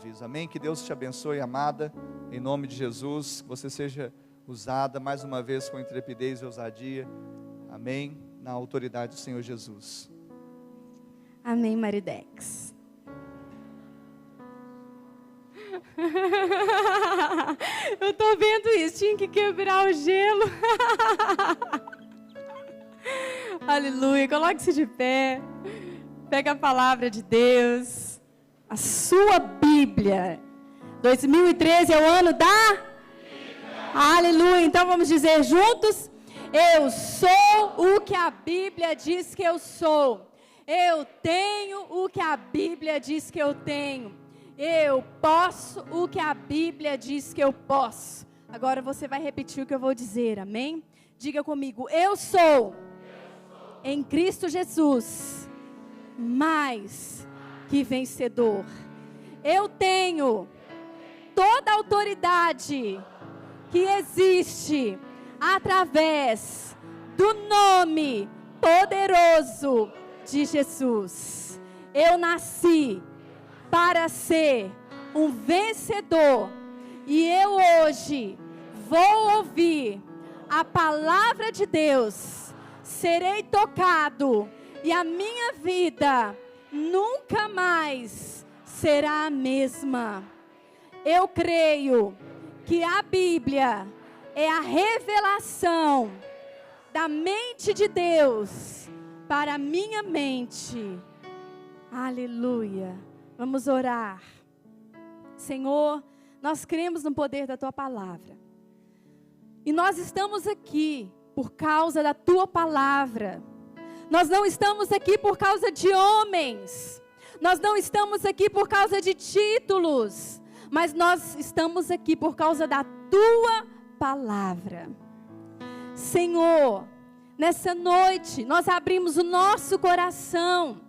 diz. Amém? Que Deus te abençoe, amada, em nome de Jesus, que você seja usada mais uma vez com intrepidez e ousadia. Amém? Na autoridade do Senhor Jesus. Amém, Maridex. Eu tô vendo isso, tinha que quebrar o gelo. Aleluia, coloque-se de pé. Pega a palavra de Deus, a sua Bíblia. 2013 é o ano da Bíblia. Aleluia, então vamos dizer juntos: eu sou o que a Bíblia diz que eu sou. Eu tenho o que a Bíblia diz que eu tenho. Eu posso o que a Bíblia diz que eu posso. Agora você vai repetir o que eu vou dizer, amém? Diga comigo: eu sou em Cristo Jesus mais que vencedor. Eu tenho toda a autoridade que existe através do nome poderoso de Jesus. Eu nasci para ser um vencedor, e eu hoje vou ouvir a palavra de Deus, serei tocado, e a minha vida nunca mais será a mesma. Eu creio que a Bíblia é a revelação da mente de Deus para a minha mente. Aleluia. Vamos orar. Senhor, nós cremos no poder da Tua palavra. E nós estamos aqui por causa da Tua palavra. Nós não estamos aqui por causa de homens. Nós não estamos aqui por causa de títulos. Mas nós estamos aqui por causa da Tua palavra. Senhor, nessa noite nós abrimos o nosso coração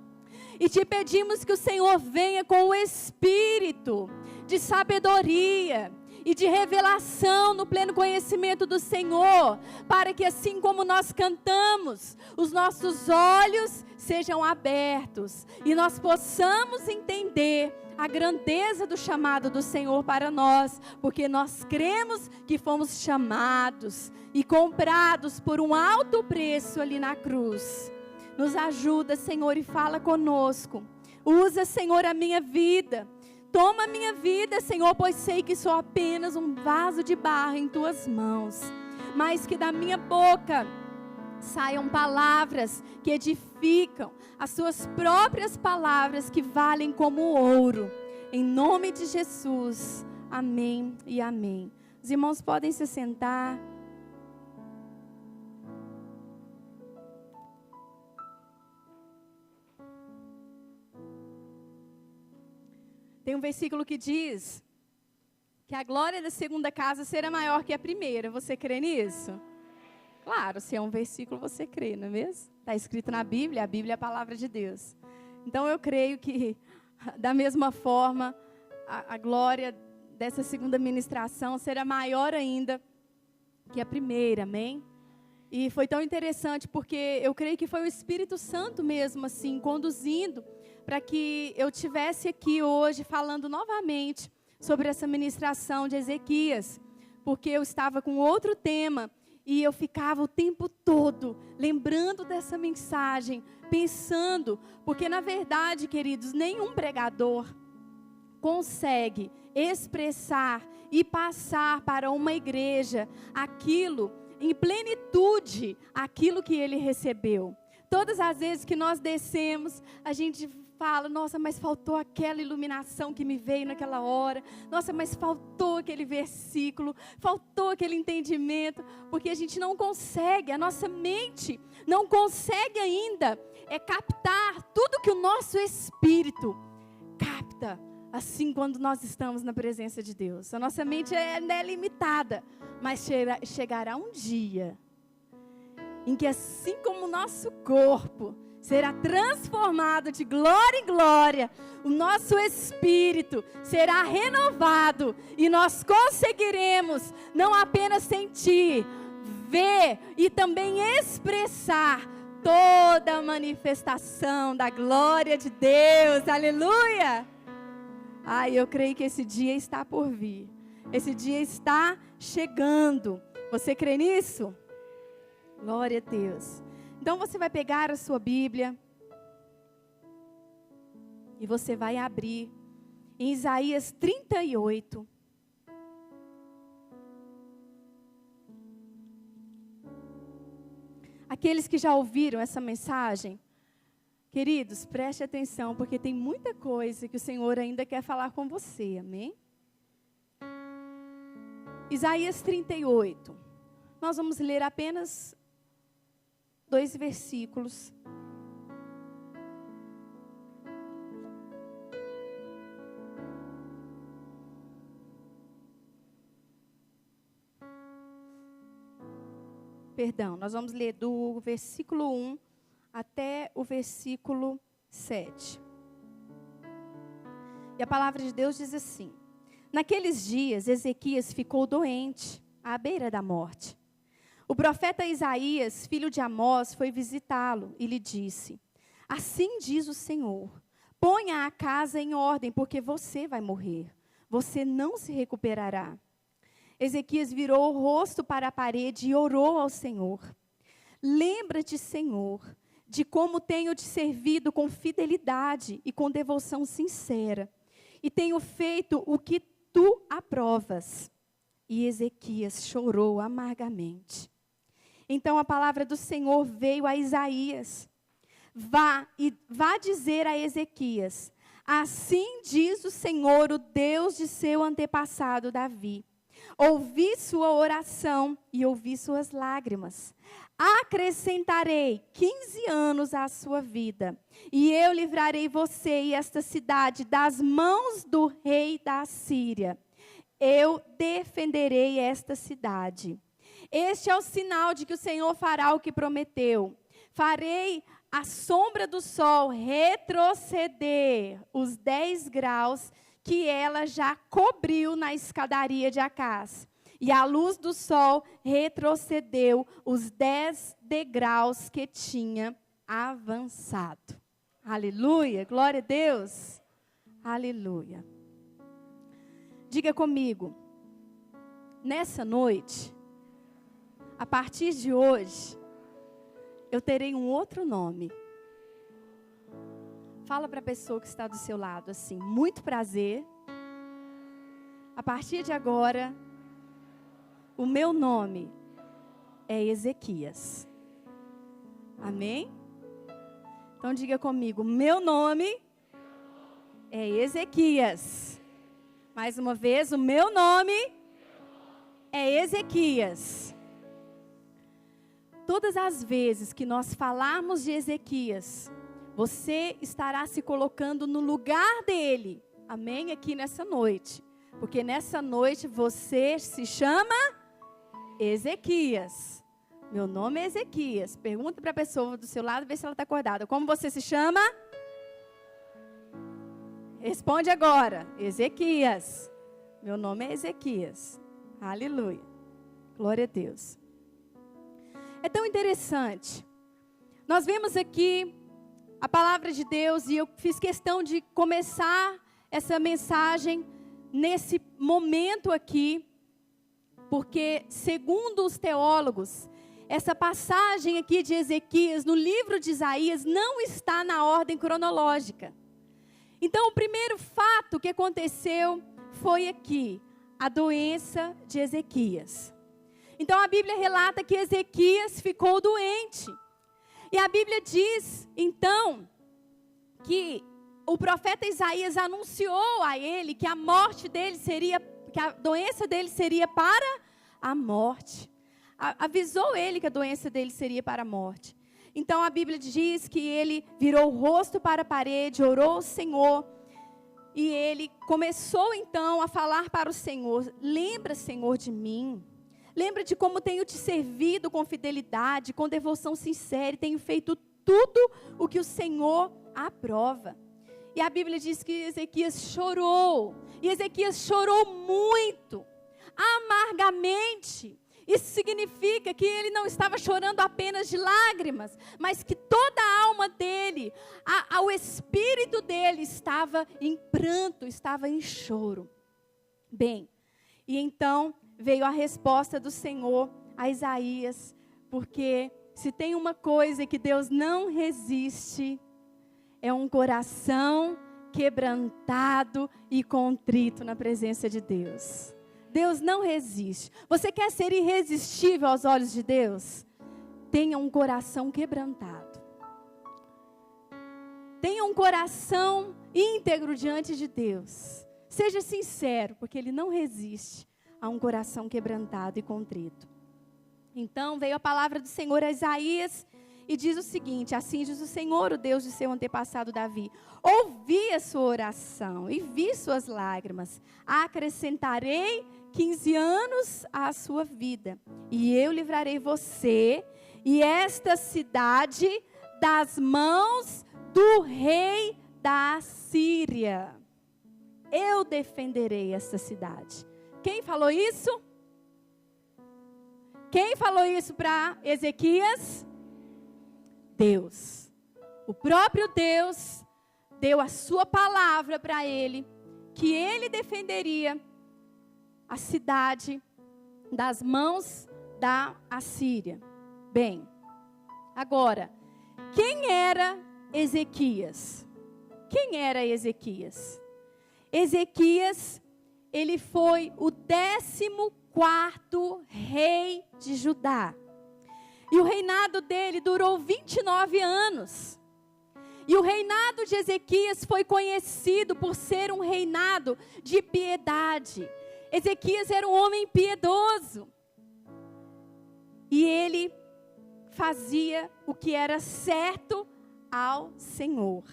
e te pedimos que o Senhor venha com o espírito de sabedoria e de revelação no pleno conhecimento do Senhor, para que assim como nós cantamos, os nossos olhos sejam abertos e nós possamos entender a grandeza do chamado do Senhor para nós, porque nós cremos que fomos chamados e comprados por um alto preço ali na cruz. Nos ajuda, Senhor, e fala conosco. Usa, Senhor, a minha vida. Toma a minha vida, Senhor, pois sei que sou apenas um vaso de barro em Tuas mãos. Mas que da minha boca saiam palavras que edificam, as Tuas próprias palavras que valem como ouro. Em nome de Jesus. Amém e amém. Os irmãos podem se sentar. Tem um versículo que diz que a glória da segunda casa será maior que a primeira. Você crê nisso? Claro, se é um versículo, você crê, não é mesmo? Está escrito na Bíblia, a Bíblia é a palavra de Deus. Então eu creio que, da mesma forma, a glória dessa segunda ministração será maior ainda que a primeira, amém? E foi tão interessante porque eu creio que foi o Espírito Santo mesmo assim, conduzindo para que eu estivesse aqui hoje falando novamente sobre essa ministração de Ezequias, porque eu estava com outro tema e eu ficava o tempo todo lembrando dessa mensagem, pensando, porque na verdade, queridos, nenhum pregador consegue expressar e passar para uma igreja aquilo em plenitude, aquilo que ele recebeu. Todas as vezes que nós descemos, a gente fala: nossa, mas faltou aquela iluminação que me veio naquela hora. Nossa, mas faltou aquele versículo, faltou aquele entendimento, porque a gente não consegue, a nossa mente não consegue ainda captar tudo que o nosso espírito capta, assim quando nós estamos na presença de Deus. A nossa mente ainda é limitada, mas chegará um dia em que, assim como o nosso corpo será transformado de glória em glória, o nosso espírito será renovado e nós conseguiremos não apenas sentir, ver e também expressar toda a manifestação da glória de Deus. Aleluia! Eu creio que esse dia está por vir. Esse dia está chegando. Você crê nisso? Glória a Deus. Então você vai pegar a sua Bíblia e você vai abrir em Isaías 38. Aqueles que já ouviram essa mensagem, queridos, preste atenção, porque tem muita coisa que o Senhor ainda quer falar com você, amém? Isaías 38. Nós vamos ler apenas 2 versículos. Perdão, nós vamos ler do versículo 1 até o versículo 7. E a palavra de Deus diz assim: Naqueles dias, Ezequias ficou doente, à beira da morte. O profeta Isaías, filho de Amós, foi visitá-lo e lhe disse: Assim diz o Senhor, ponha a casa em ordem, porque você vai morrer. Você não se recuperará. Ezequias virou o rosto para a parede e orou ao Senhor. Lembra-te, Senhor, de como tenho te servido com fidelidade e com devoção sincera, e tenho feito o que tu aprovas. E Ezequias chorou amargamente. Então a palavra do Senhor veio a Isaías: Vá dizer a Ezequias: Assim diz o Senhor, o Deus de seu antepassado Davi. Ouvi sua oração e ouvi suas lágrimas. Acrescentarei 15 anos à sua vida, e eu livrarei você e esta cidade das mãos do rei da Síria. Eu defenderei esta cidade. Este é o sinal de que o Senhor fará o que prometeu. Farei a sombra do sol retroceder os 10 graus que ela já cobriu na escadaria de Acás. E a luz do sol retrocedeu os 10 degraus que tinha avançado. Aleluia, glória a Deus. Aleluia. Diga comigo, nessa noite, a partir de hoje, eu terei um outro nome. Fala para a pessoa que está do seu lado assim: muito prazer. A partir de agora, o meu nome é Ezequias. Amém? Então diga comigo: meu nome é Ezequias. Mais uma vez, o meu nome é Ezequias. Todas as vezes que nós falarmos de Ezequias, você estará se colocando no lugar dele. Amém? Aqui nessa noite. Porque nessa noite você se chama Ezequias. Meu nome é Ezequias. Pergunta para a pessoa do seu lado, vê se ela está acordada. Como você se chama? Responde agora. Ezequias. Meu nome é Ezequias. Aleluia. Glória a Deus. É tão interessante. Nós vemos aqui a palavra de Deus, e eu fiz questão de começar essa mensagem nesse momento aqui, porque, segundo os teólogos, essa passagem aqui de Ezequias, no livro de Isaías, não está na ordem cronológica. Então, o primeiro fato que aconteceu foi aqui, a doença de Ezequias. Então, a Bíblia relata que Ezequias ficou doente. E a Bíblia diz, então, que o profeta Isaías anunciou a ele que a morte dele seria, que a doença dele seria para a morte. Avisou ele que a doença dele seria para a morte. Então a Bíblia diz que ele virou o rosto para a parede, orou ao Senhor. E ele começou então a falar para o Senhor: lembra, Senhor, de mim. Lembra de como tenho te servido com fidelidade, com devoção sincera, e tenho feito tudo o que o Senhor aprova. E a Bíblia diz que Ezequias chorou. E Ezequias chorou muito, amargamente. Isso significa que ele não estava chorando apenas de lágrimas, mas que toda a alma dele, o espírito dele estava em pranto, estava em choro. Bem, e então veio a resposta do Senhor a Isaías, porque se tem uma coisa que Deus não resiste, é um coração quebrantado e contrito na presença de Deus. Deus não resiste. Você quer ser irresistível aos olhos de Deus? Tenha um coração quebrantado. Tenha um coração íntegro diante de Deus. Seja sincero, porque Ele não resiste a um coração quebrantado e contrito. Então veio a palavra do Senhor a Isaías e diz o seguinte: assim diz o Senhor, o Deus de seu antepassado Davi: ouvi a sua oração e vi suas lágrimas, acrescentarei 15 anos à sua vida, e eu livrarei você e esta cidade das mãos do rei da Assíria. Eu defenderei esta cidade. Quem falou isso? Quem falou isso para Ezequias? Deus. O próprio Deus deu a sua palavra para ele, que ele defenderia a cidade das mãos da Assíria. Bem, agora, quem era Ezequias? Quem era Ezequias? Ezequias, ele foi o 14º rei de Judá. E o reinado dele durou 29 anos. E o reinado de Ezequias foi conhecido por ser um reinado de piedade. Ezequias era um homem piedoso. E ele fazia o que era certo ao Senhor.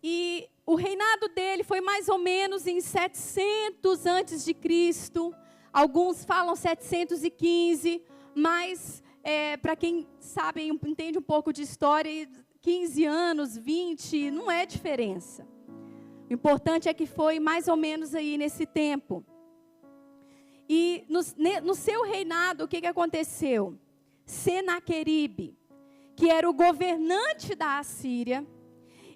E o reinado dele foi mais ou menos em 700 antes de Cristo. Alguns falam 715, mas para quem sabe, entende um pouco de história, 15 anos, 20, não é diferença. O importante é que foi mais ou menos aí nesse tempo. E no seu reinado, o que aconteceu? Senaqueribe, que era o governante da Assíria,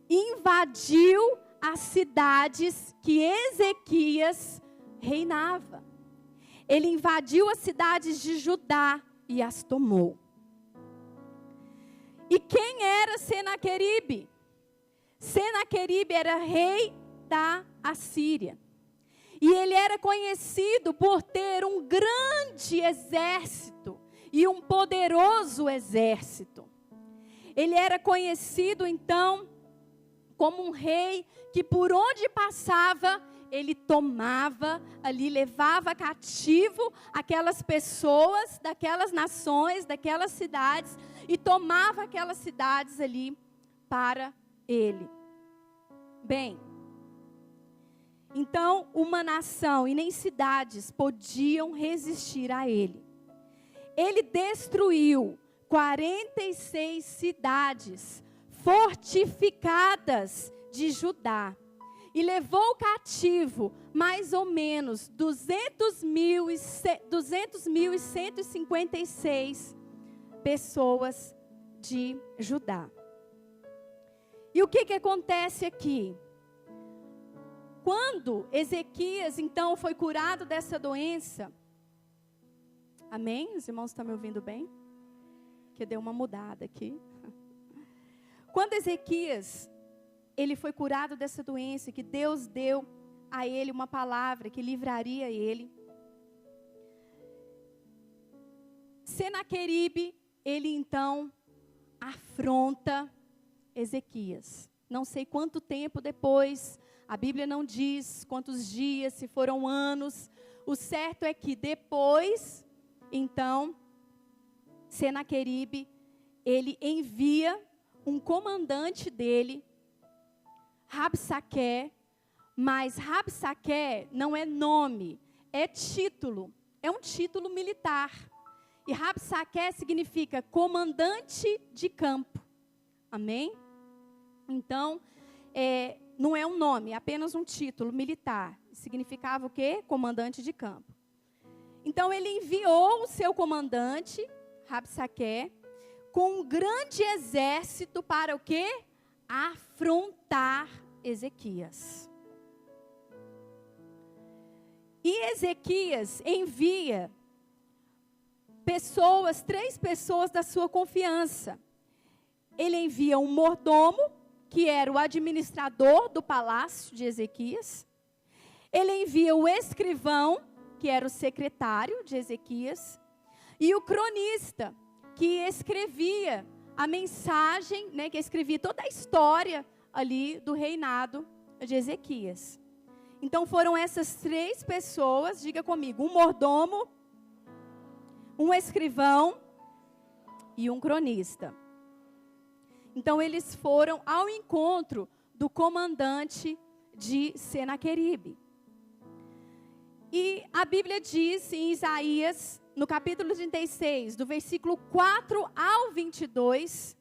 invadiu as cidades que Ezequias reinava. Ele invadiu as cidades de Judá e as tomou. E quem era Senaqueribe? Senaqueribe era rei da Assíria. E ele era conhecido por ter um grande exército e um poderoso exército. Ele era conhecido, então, como um rei que por onde passava, ele tomava ali, levava cativo aquelas pessoas daquelas nações, daquelas cidades, e tomava aquelas cidades ali para ele. Bem, então uma nação e nem cidades podiam resistir a ele. Ele destruiu 46 cidades fortificadas de Judá e levou cativo mais ou menos 200.156 pessoas de Judá. E o que acontece aqui? Quando Ezequias, então, foi curado dessa doença, amém? Os irmãos estão me ouvindo bem? Que deu uma mudada aqui. Quando Ezequias, ele foi curado dessa doença, que Deus deu a ele uma palavra que livraria ele, Senaqueribe, ele então afronta Ezequias. Não sei quanto tempo depois, a Bíblia não diz quantos dias, se foram anos. O certo é que depois, então, Senaqueribe, ele envia um comandante dele, Rabsaqué, mas Rabsaqué não é nome, é título, é um título militar. E Rabsaqué significa comandante de campo. Amém? Então, não é um nome, é apenas um título militar. Significava o quê? Comandante de campo. Então ele enviou o seu comandante, Rabsaque, com um grande exército para o quê? Afrontar Ezequias. E Ezequias envia três pessoas da sua confiança. Ele envia um mordomo, que era o administrador do palácio de Ezequias. Ele envia o escrivão, que era o secretário de Ezequias. E o cronista, que escrevia a mensagem, né, que escrevia toda a história ali do reinado de Ezequias. Então foram essas três pessoas, diga comigo, um mordomo, um escrivão e um cronista. Então eles foram ao encontro do comandante de Senaqueribe. E a Bíblia diz em Isaías, no capítulo 36, do versículo 4 ao 22,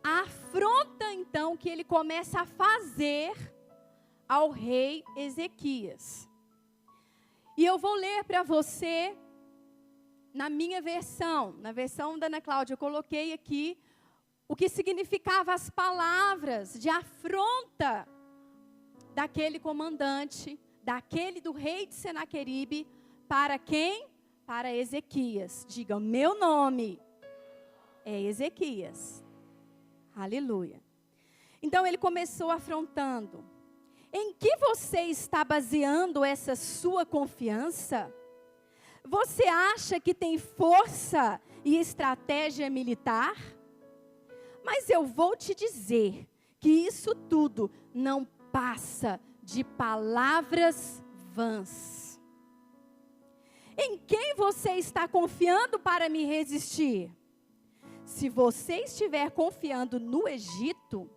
a afronta então que ele começa a fazer ao rei Ezequias. E eu vou ler para você, na minha versão, na versão da Ana Cláudia, eu coloquei aqui o que significava as palavras de afronta daquele comandante, do rei de Senaqueribe, para quem? Para Ezequias. Diga, meu nome é Ezequias. Aleluia. Então ele começou afrontando. Em que você está baseando essa sua confiança? Você acha que tem força e estratégia militar? Mas eu vou te dizer que isso tudo não passa de palavras vãs. Em quem você está confiando para me resistir? Se você estiver confiando no Egito,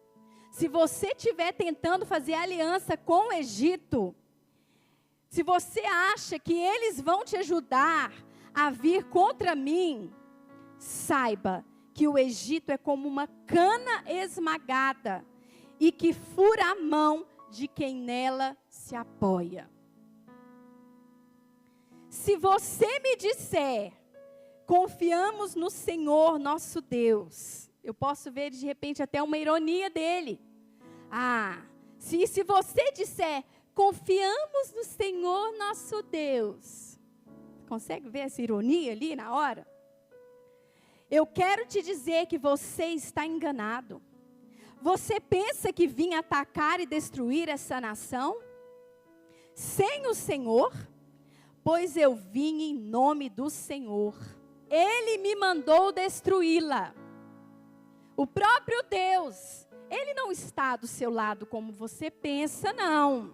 se você estiver tentando fazer aliança com o Egito, se você acha que eles vão te ajudar a vir contra mim, saiba que o Egito é como uma cana esmagada e que fura a mão de quem nela se apoia. Se você me disser, confiamos no Senhor nosso Deus, eu posso ver de repente até uma ironia dele. Se você disser, confiamos no Senhor nosso Deus, consegue ver essa ironia ali na hora? Eu quero te dizer que você está enganado. Você pensa que vim atacar e destruir essa nação? Sem o Senhor? Pois eu vim em nome do Senhor. Ele me mandou destruí-la. O próprio Deus, Ele não está do seu lado como você pensa, não.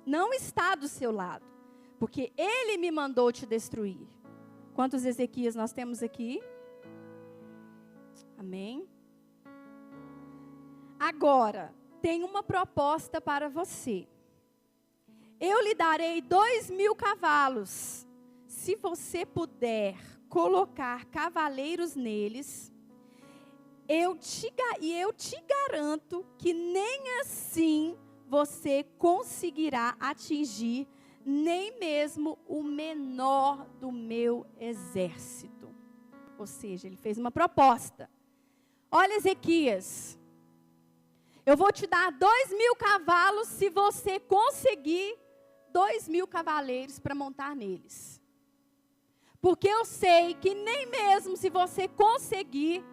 Não está do seu lado. Porque Ele me mandou te destruir. Quantos Ezequias nós temos aqui? Amém? Agora, tem uma proposta para você. Eu lhe darei 2.000 cavalos. Se você puder colocar cavaleiros neles, eu te garanto que nem assim você conseguirá atingir nem mesmo o menor do meu exército. Ou seja, ele fez uma proposta. Olha, Ezequias, eu vou te dar 2.000 cavalos se você conseguir 2.000 cavaleiros para montar neles. Porque eu sei que nem mesmo se você conseguir,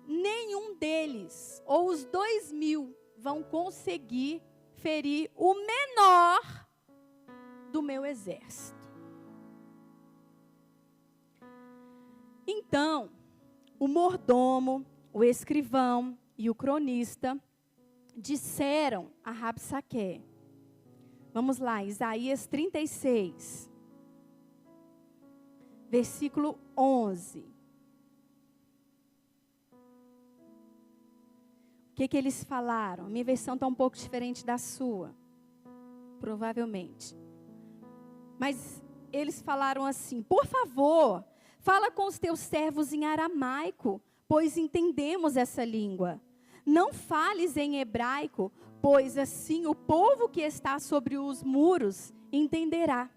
nenhum deles, ou os 2.000, vão conseguir ferir o menor do meu exército. Então, o mordomo, o escrivão e o cronista disseram a Rabsaque. Vamos lá, Isaías 36, versículo 11. O que eles falaram? Minha versão está um pouco diferente da sua, provavelmente. Mas eles falaram assim: por favor, fala com os teus servos em aramaico, pois entendemos essa língua. Não fales em hebraico, pois assim o povo que está sobre os muros entenderá.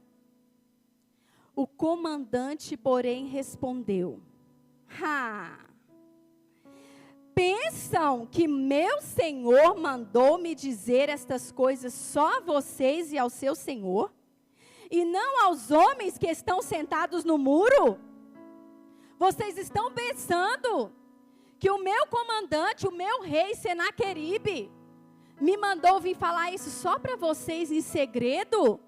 O comandante, porém, respondeu: pensam que meu senhor mandou me dizer estas coisas só a vocês e ao seu senhor? E não aos homens que estão sentados no muro? Vocês estão pensando que o meu comandante, o meu rei Senaqueribe, me mandou vir falar isso só para vocês em segredo?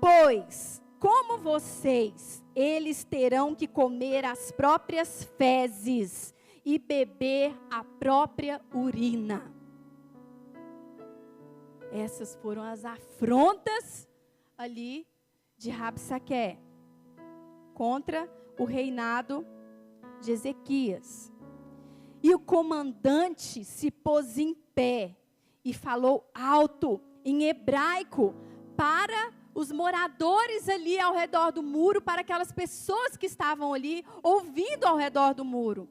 Pois, como vocês, eles terão que comer as próprias fezes e beber a própria urina. Essas foram as afrontas ali de Rabsaque contra o reinado de Ezequias. E o comandante se pôs em pé e falou alto em hebraico para os moradores ali ao redor do muro, para aquelas pessoas que estavam ali ouvindo ao redor do muro.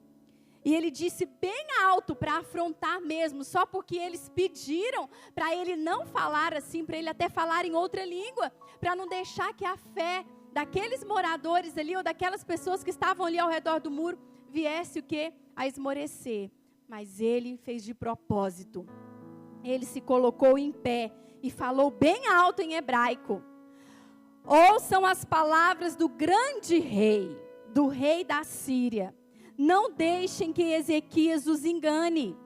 E ele disse bem alto para afrontar mesmo, só porque eles pediram para ele não falar assim, para ele até falar em outra língua, para não deixar que a fé daqueles moradores ali, ou daquelas pessoas que estavam ali ao redor do muro, viesse o quê? A esmorecer. Mas ele fez de propósito. Ele se colocou em pé e falou bem alto em hebraico: ouçam as palavras do grande rei, do rei da Síria. Não deixem que Ezequias os engane.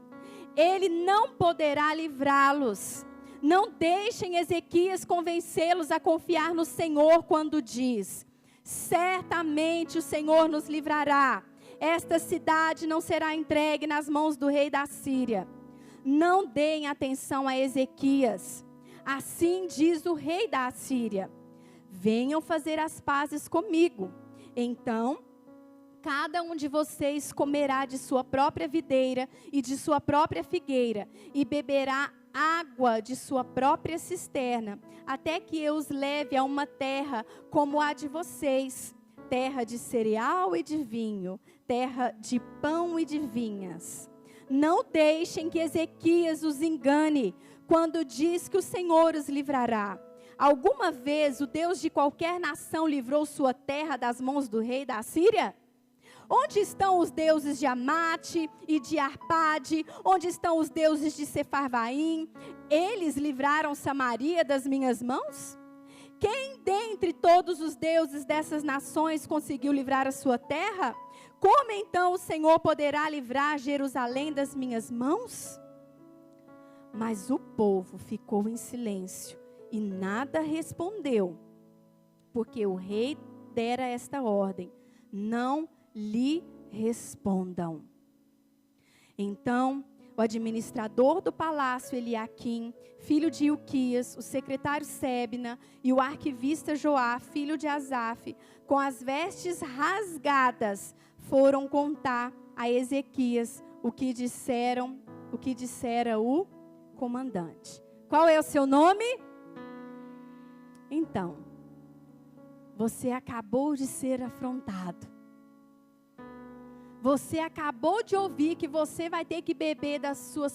Ele não poderá livrá-los. Não deixem Ezequias convencê-los a confiar no Senhor quando diz: certamente o Senhor nos livrará. Esta cidade não será entregue nas mãos do rei da Síria. Não deem atenção a Ezequias. Assim diz o rei da Síria: venham fazer as pazes comigo. Então, cada um de vocês comerá de sua própria videira e de sua própria figueira, e beberá água de sua própria cisterna, até que eu os leve a uma terra como a de vocês, terra de cereal e de vinho, terra de pão e de vinhas. Não deixem que Ezequias os engane, quando diz que o Senhor os livrará. Alguma vez o Deus de qualquer nação livrou sua terra das mãos do rei da Síria? Onde estão os deuses de Amate e de Arpade? Onde estão os deuses de Sefarvaim? Eles livraram Samaria das minhas mãos? Quem dentre todos os deuses dessas nações conseguiu livrar a sua terra? Como então o Senhor poderá livrar Jerusalém das minhas mãos? Mas o povo ficou em silêncio e nada respondeu, porque o rei dera esta ordem: não lhe respondam. Então, o administrador do palácio, Eliaquim, filho de Ilquias, o secretário Sebna e o arquivista Joá, filho de Asaf, com as vestes rasgadas, foram contar a Ezequias o que dissera o comandante. Qual é o seu nome? Então, você acabou de ser afrontado. Você acabou de ouvir que você vai ter que beber da sua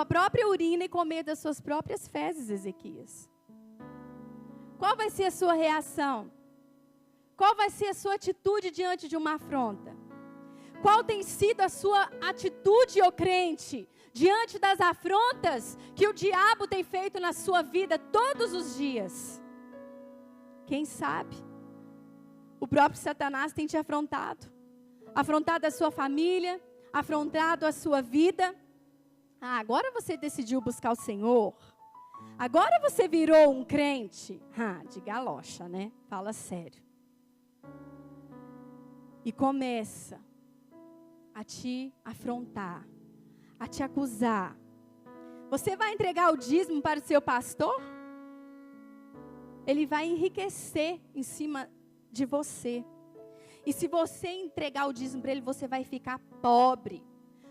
própria urina e comer das suas próprias fezes, Ezequias. Qual vai ser a sua reação? Qual vai ser a sua atitude diante de uma afronta? Qual tem sido a sua atitude, ó crente, diante das afrontas que o diabo tem feito na sua vida todos os dias? Quem sabe? O próprio Satanás tem te afrontado. Afrontado a sua família, afrontado a sua vida. Agora você decidiu buscar o Senhor. Agora você virou um crente. De galocha, né? Fala sério. E começa a te afrontar, a te acusar. Você vai entregar o dízimo para o seu pastor? Ele vai enriquecer em cima de você. E se você entregar o dízimo para ele, você vai ficar pobre.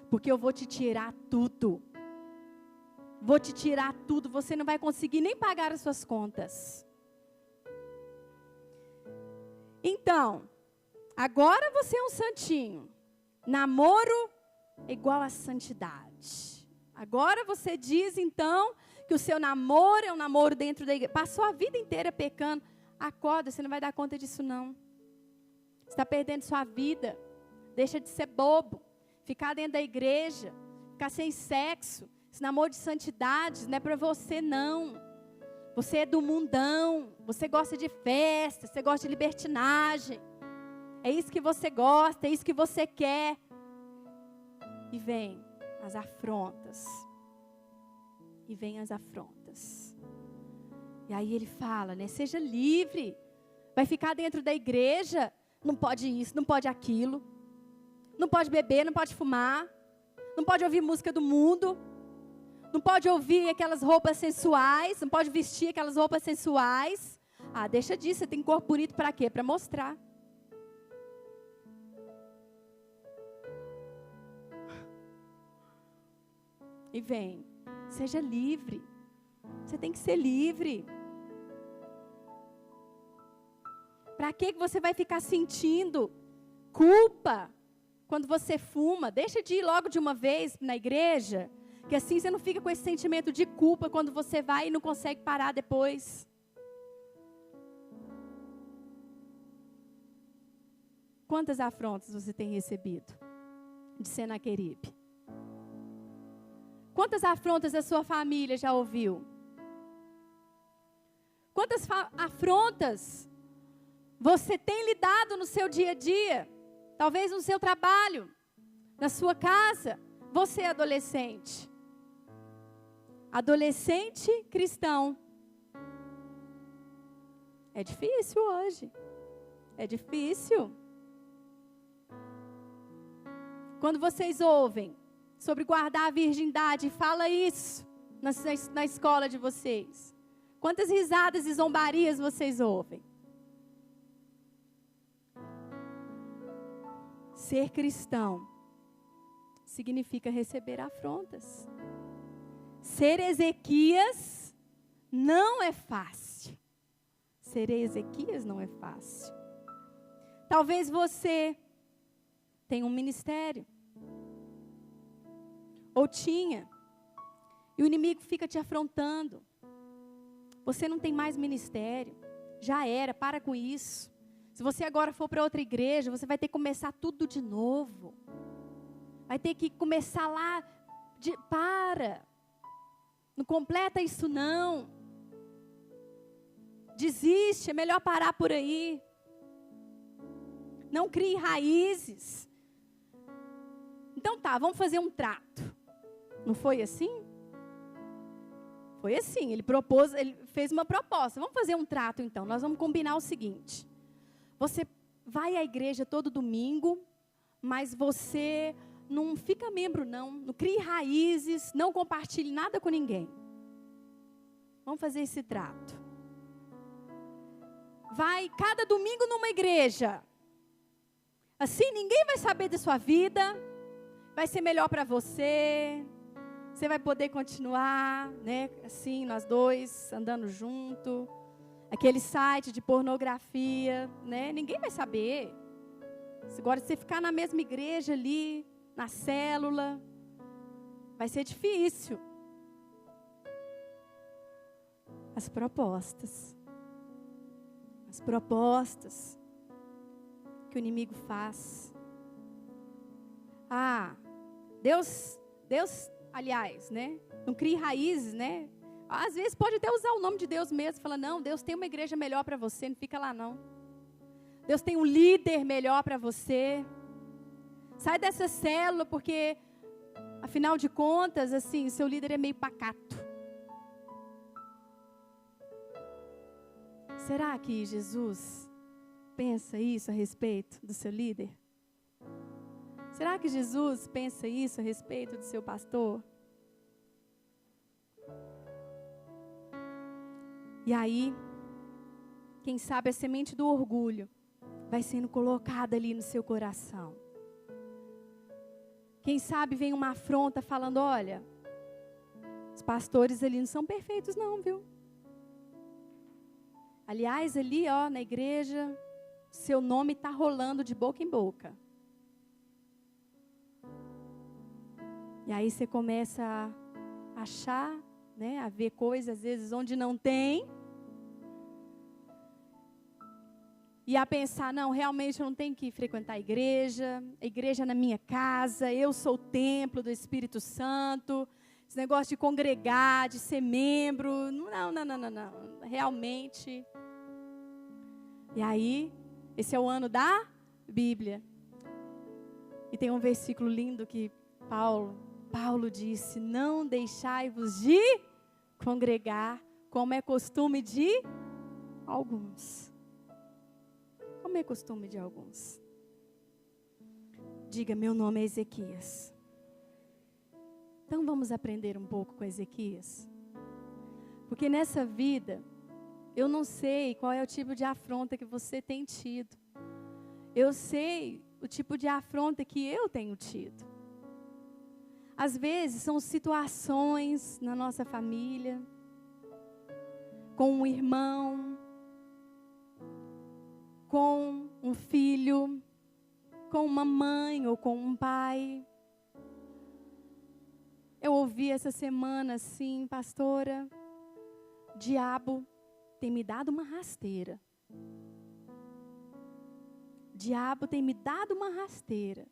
Porque eu vou te tirar tudo. Vou te tirar tudo. Você não vai conseguir nem pagar as suas contas. Então, agora você é um santinho. Namoro igual a santidade. Agora você diz então que o seu namoro é um namoro dentro da igreja. Passou a vida inteira pecando. Acorda, você não vai dar conta disso não. Você está perdendo sua vida. Deixa de ser bobo. Ficar dentro da igreja. Ficar sem sexo. Esse namoro de santidade não é para você não. Você é do mundão. Você gosta de festa. Você gosta de libertinagem. É isso que você gosta. É isso que você quer. E vem as afrontas. E vem as afrontas. E aí ele fala, né? Seja livre. Vai ficar dentro da igreja. Não pode isso, não pode aquilo. Não pode beber, não pode fumar. Não pode ouvir música do mundo. Não pode ouvir aquelas roupas sensuais. Não pode vestir aquelas roupas sensuais. Ah, deixa disso. Você tem corpo bonito para quê? Para mostrar. E vem. Seja livre. Você tem que ser livre. Para que você vai ficar sentindo culpa quando você fuma? Deixa de ir logo de uma vez na igreja, que assim você não fica com esse sentimento de culpa quando você vai e não consegue parar depois. Quantas afrontas você tem recebido de Senaqueribe? Quantas afrontas a sua família já ouviu? Quantas afrontas você tem lidado no seu dia a dia? Talvez no seu trabalho, na sua casa. Você é adolescente. Adolescente cristão. É difícil hoje. É difícil. Quando vocês ouvem sobre guardar a virgindade, fala isso na escola de vocês. Quantas risadas e zombarias vocês ouvem? Ser cristão significa receber afrontas. Ser Ezequias não é fácil. Ser Ezequias não é fácil. Talvez você tenha um ministério. Ou tinha. E o inimigo fica te afrontando. Você não tem mais ministério. Já era, para com isso. Se você agora for para outra igreja, você vai ter que começar tudo de novo. Vai ter que começar lá. Para. Não completa isso não. Desiste, é melhor parar por aí. Não crie raízes. Então tá, vamos fazer um trato. Não foi assim? Foi assim, ele fez uma proposta. Vamos fazer um trato então, nós vamos combinar o seguinte. Você vai à igreja todo domingo, mas você não fica membro não. Não crie raízes, não compartilhe nada com ninguém. Vamos fazer esse trato. Vai cada domingo numa igreja. Assim ninguém vai saber da sua vida. Vai ser melhor para você. Você vai poder continuar, né? Assim, nós dois, andando junto. Aquele site de pornografia, né? Ninguém vai saber. Agora, se você ficar na mesma igreja ali, na célula, vai ser difícil. As propostas. As propostas que o inimigo faz. Ah, Deus, aliás, né? Não crie raízes, né? Às vezes pode até usar o nome de Deus mesmo. Fala, não, Deus tem uma igreja melhor para você. Não fica lá, não. Deus tem um líder melhor para você. Sai dessa célula, porque, afinal de contas, assim, seu líder é meio pacato. Será que Jesus pensa isso a respeito do seu líder? Será que Jesus pensa isso a respeito do seu pastor? E aí, quem sabe a semente do orgulho vai sendo colocada ali no seu coração. Quem sabe vem uma afronta falando, olha, os pastores ali não são perfeitos não, viu? Aliás, ali, ó, na igreja, seu nome está rolando de boca em boca. E aí você começa a achar né, a ver coisas, às vezes, onde não tem. E a pensar, não, realmente eu não tenho que frequentar a igreja é na minha casa, eu sou o templo do Espírito Santo. Esse negócio de congregar, de ser membro, não. Realmente. E aí, esse é o ano da Bíblia. E tem um versículo lindo que Paulo disse: não deixai-vos de congregar, como é costume de alguns. Como é costume de alguns. Diga, meu nome é Ezequias. Então vamos aprender um pouco com Ezequias. Porque nessa vida, eu não sei qual é o tipo de afronta que você tem tido. Eu sei o tipo de afronta que eu tenho tido. Às vezes são situações na nossa família, com um irmão, com um filho, com uma mãe ou com um pai. Eu ouvi essa semana assim, pastora, o diabo tem me dado uma rasteira. O diabo tem me dado uma rasteira.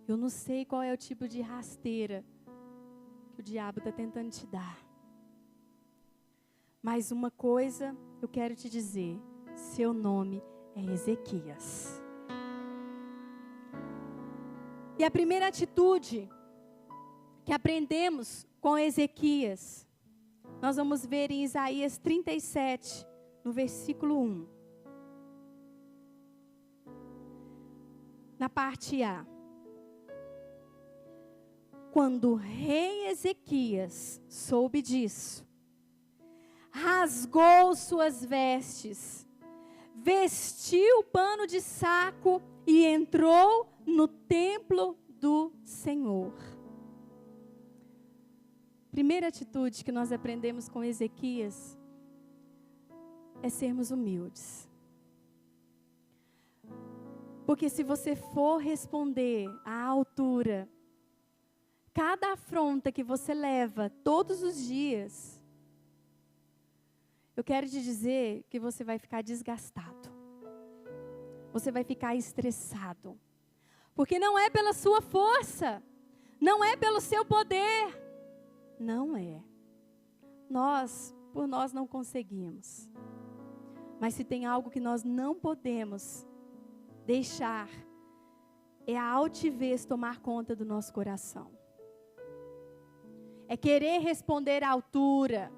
Eu não sei qual é o tipo de rasteira que o diabo está tentando te dar. Mas uma coisa eu quero te dizer: seu nome é Ezequias. E a primeira atitude que aprendemos com Ezequias, nós vamos ver em Isaías 37, no versículo 1. Na parte A. Quando o rei Ezequias soube disso, rasgou suas vestes, vestiu o pano de saco e entrou no templo do Senhor. Primeira atitude que nós aprendemos com Ezequias é sermos humildes. Porque se você for responder à altura, cada afronta que você leva todos os dias, eu quero te dizer que você vai ficar desgastado. Você vai ficar estressado. Porque não é pela sua força, não é pelo seu poder. Não é. Por nós não conseguimos. Mas se tem algo que nós não podemos deixar, é a altivez tomar conta do nosso coração. É querer responder à altura.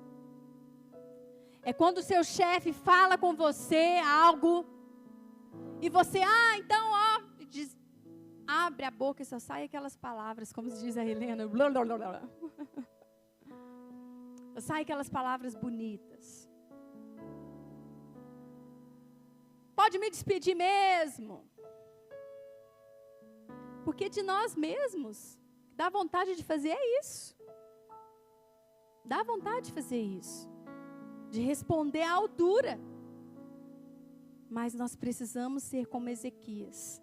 É quando o seu chefe fala com você algo e você, diz, abre a boca e só sai aquelas palavras, como diz a Helena, blá, blá, blá, blá. Sai aquelas palavras bonitas. Pode me despedir mesmo. Porque de nós mesmos, dá vontade de fazer isso. Dá vontade de fazer isso. De responder à altura. Mas nós precisamos ser como Ezequias.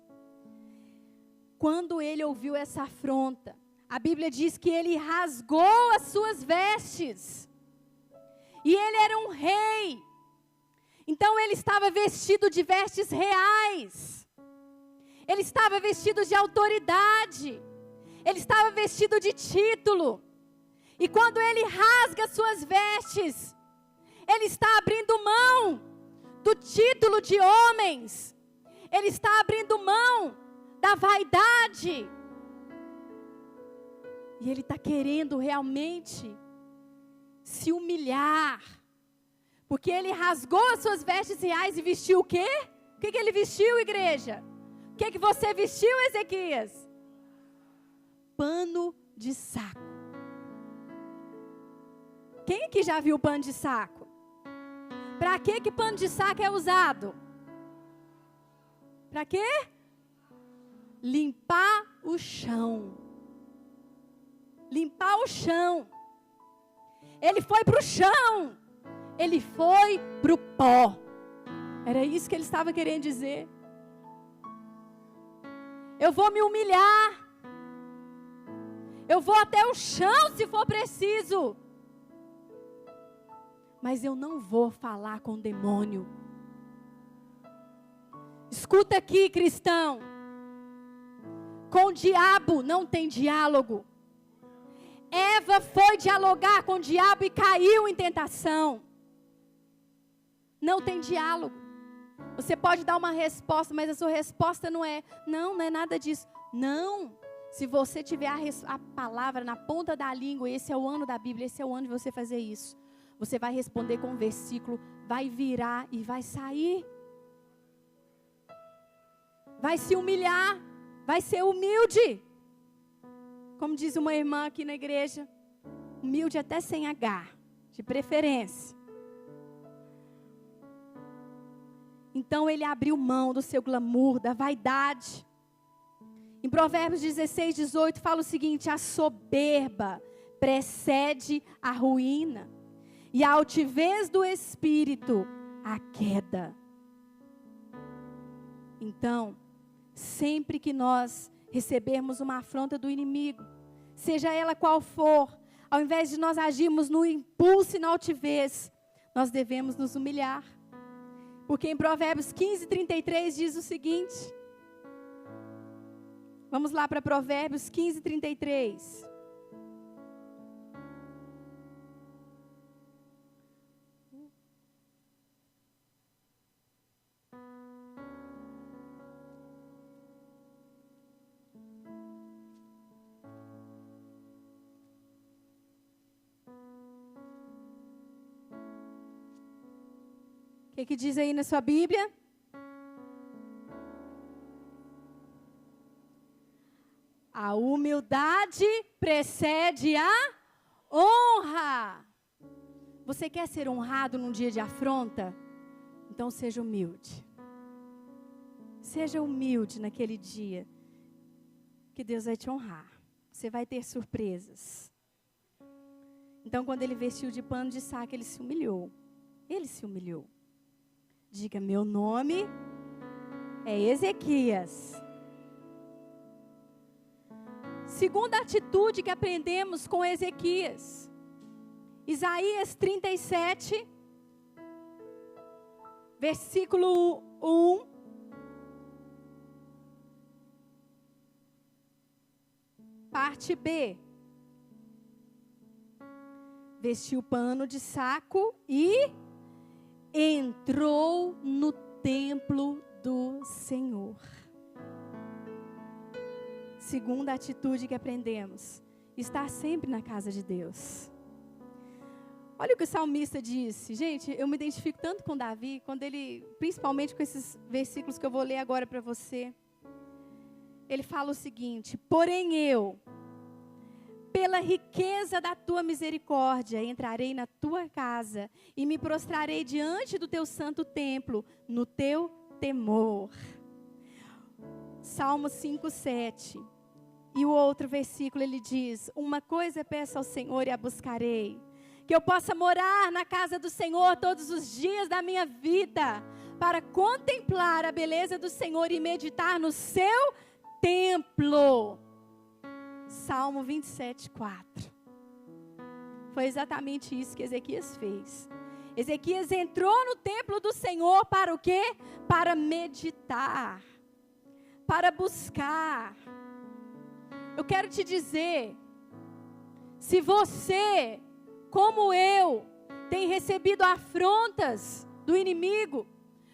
Quando ele ouviu essa afronta, a Bíblia diz que ele rasgou as suas vestes. E ele era um rei. Então ele estava vestido de vestes reais. Ele estava vestido de autoridade. Ele estava vestido de título. E quando ele rasga as suas vestes, ele está abrindo mão do título de homens. Ele está abrindo mão da vaidade. E ele está querendo realmente se humilhar. Porque ele rasgou as suas vestes reais e vestiu o quê? O que ele vestiu, igreja? O que você vestiu, Ezequias? Pano de saco. Quem aqui já viu pano de saco? Para que pano de saco é usado? Para quê? Limpar o chão. Limpar o chão. Ele foi para o chão. Ele foi para o pó. Era isso que ele estava querendo dizer. Eu vou me humilhar. Eu vou até o chão se for preciso. mas eu não vou falar com o demônio. Escuta aqui, cristão. Com o diabo não tem diálogo. Eva foi dialogar com o diabo e caiu em tentação. Não tem diálogo. Você pode dar uma resposta, mas a sua resposta não é nada disso. Não. Se você tiver a palavra na ponta da língua, esse é o ano da Bíblia, esse é o ano de você fazer isso. Você vai responder com um versículo, vai virar e vai sair. Vai se humilhar, vai ser humilde. Como diz uma irmã aqui na igreja, humilde até sem H, de preferência. Então ele abriu mão do seu glamour, da vaidade. Em Provérbios 16, 18 fala o seguinte: a soberba precede a ruína, e a altivez do espírito, a queda. Então, sempre que nós recebermos uma afronta do inimigo, seja ela qual for, ao invés de nós agirmos no impulso e na altivez, nós devemos nos humilhar. Porque em Provérbios 15, 33 diz o seguinte. Vamos lá para Provérbios 15, 33. O que diz aí na sua Bíblia? A humildade precede a honra. Você quer ser honrado num dia de afronta? Então seja humilde. Seja humilde naquele dia, que Deus vai te honrar. Você vai ter surpresas. Então quando ele vestiu de pano de saco, ele se humilhou. Ele se humilhou. Diga, meu nome é Ezequias. Segunda atitude que aprendemos com Ezequias. Isaías 37, versículo 1. Parte B. Vestiu pano de saco e entrou no templo do Senhor. Segunda atitude que aprendemos: estar sempre na casa de Deus. Olha o que o salmista disse. Gente, eu me identifico tanto com Davi, quando ele, principalmente com esses versículos que eu vou ler agora para você. Ele fala o seguinte: porém eu, pela riqueza da tua misericórdia, entrarei na tua casa e me prostrarei diante do teu santo templo, no teu temor. Salmo 5:7. E o outro versículo ele diz: uma coisa peço ao Senhor e a buscarei, que eu possa morar na casa do Senhor todos os dias da minha vida, para contemplar a beleza do Senhor e meditar no seu templo. Salmo 27:4. Foi exatamente isso que Ezequias fez. Ezequias entrou no templo do Senhor para o quê? Para meditar, para buscar. Eu quero te dizer, se você, como eu, tem recebido afrontas do inimigo,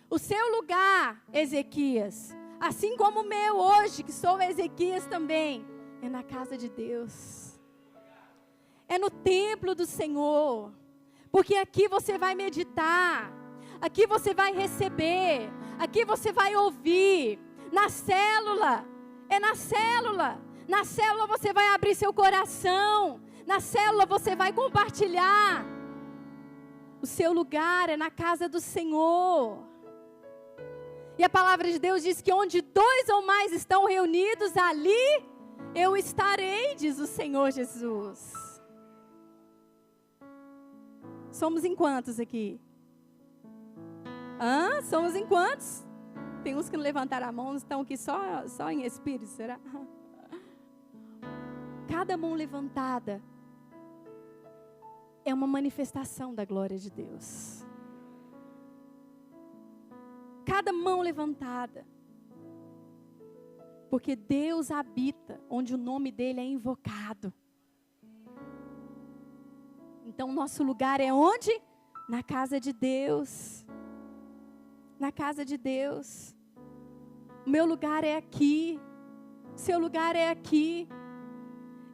o seu lugar, Ezequias, assim como o meu hoje, que sou Ezequias também, é na casa de Deus. É no templo do Senhor. Porque aqui você vai meditar, aqui você vai receber, aqui você vai ouvir. Na célula, é na célula. Na célula você vai abrir seu coração. Na célula você vai compartilhar. O seu lugar é na casa do Senhor. E a palavra de Deus diz que onde 2 ou mais estão reunidos, ali eu estarei, diz o Senhor Jesus. Somos em quantos aqui? Somos em quantos? Tem uns que não levantaram a mão, estão aqui só em espírito, será? Cada mão levantada é uma manifestação da glória de Deus. Cada mão levantada. Porque Deus habita onde o nome dele é invocado. Então, nosso lugar é onde? Na casa de Deus. Na casa de Deus. O meu lugar é aqui. O seu lugar é aqui.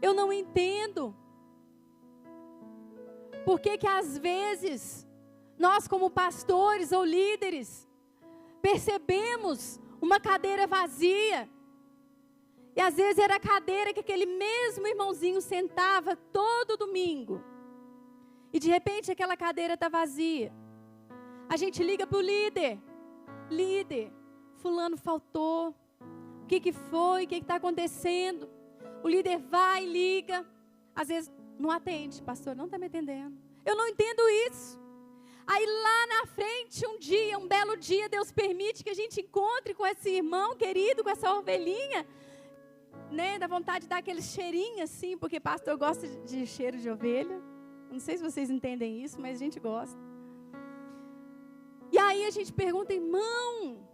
Eu não entendo. Por que que às vezes, nós como pastores ou líderes, percebemos uma cadeira vazia. E às vezes era a cadeira que aquele mesmo irmãozinho sentava todo domingo. E de repente aquela cadeira está vazia. A gente liga para o líder. Líder, fulano faltou. O que foi? O que está acontecendo? O líder vai, liga. Às vezes não atende. Pastor, não está me atendendo. Eu não entendo isso. Aí lá na frente, um dia, um belo dia, Deus permite que a gente encontre com esse irmão querido, com essa ovelhinha. Né? Dá vontade de dar aquele cheirinho assim, porque pastor gosta de cheiro de ovelha. Não sei se vocês entendem isso, mas a gente gosta. E aí a gente pergunta, irmão,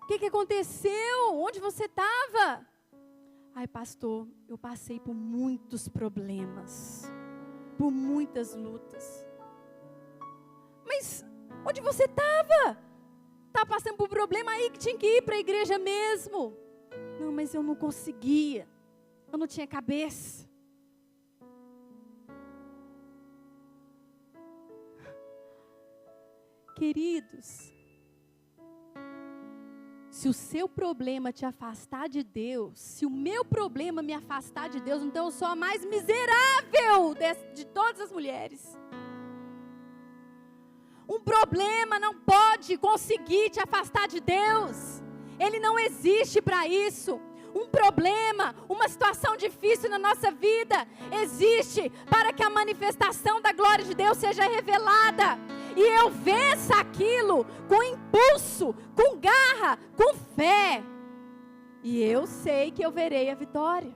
o que aconteceu? Onde você estava? Ai, pastor, eu passei por muitos problemas, por muitas lutas. Mas onde você estava? Estava passando por problema aí que tinha que ir para a igreja mesmo. Não, mas eu não conseguia. Eu não tinha cabeça. Queridos, se o seu problema te afastar de Deus, se o meu problema me afastar de Deus, então eu sou a mais miserável de todas as mulheres. Um problema não pode conseguir te afastar de Deus. Ele não existe para isso. Um problema, uma situação difícil na nossa vida, existe para que a manifestação da glória de Deus seja revelada. E eu vença aquilo com impulso, com garra, com fé. E eu sei que eu verei a vitória.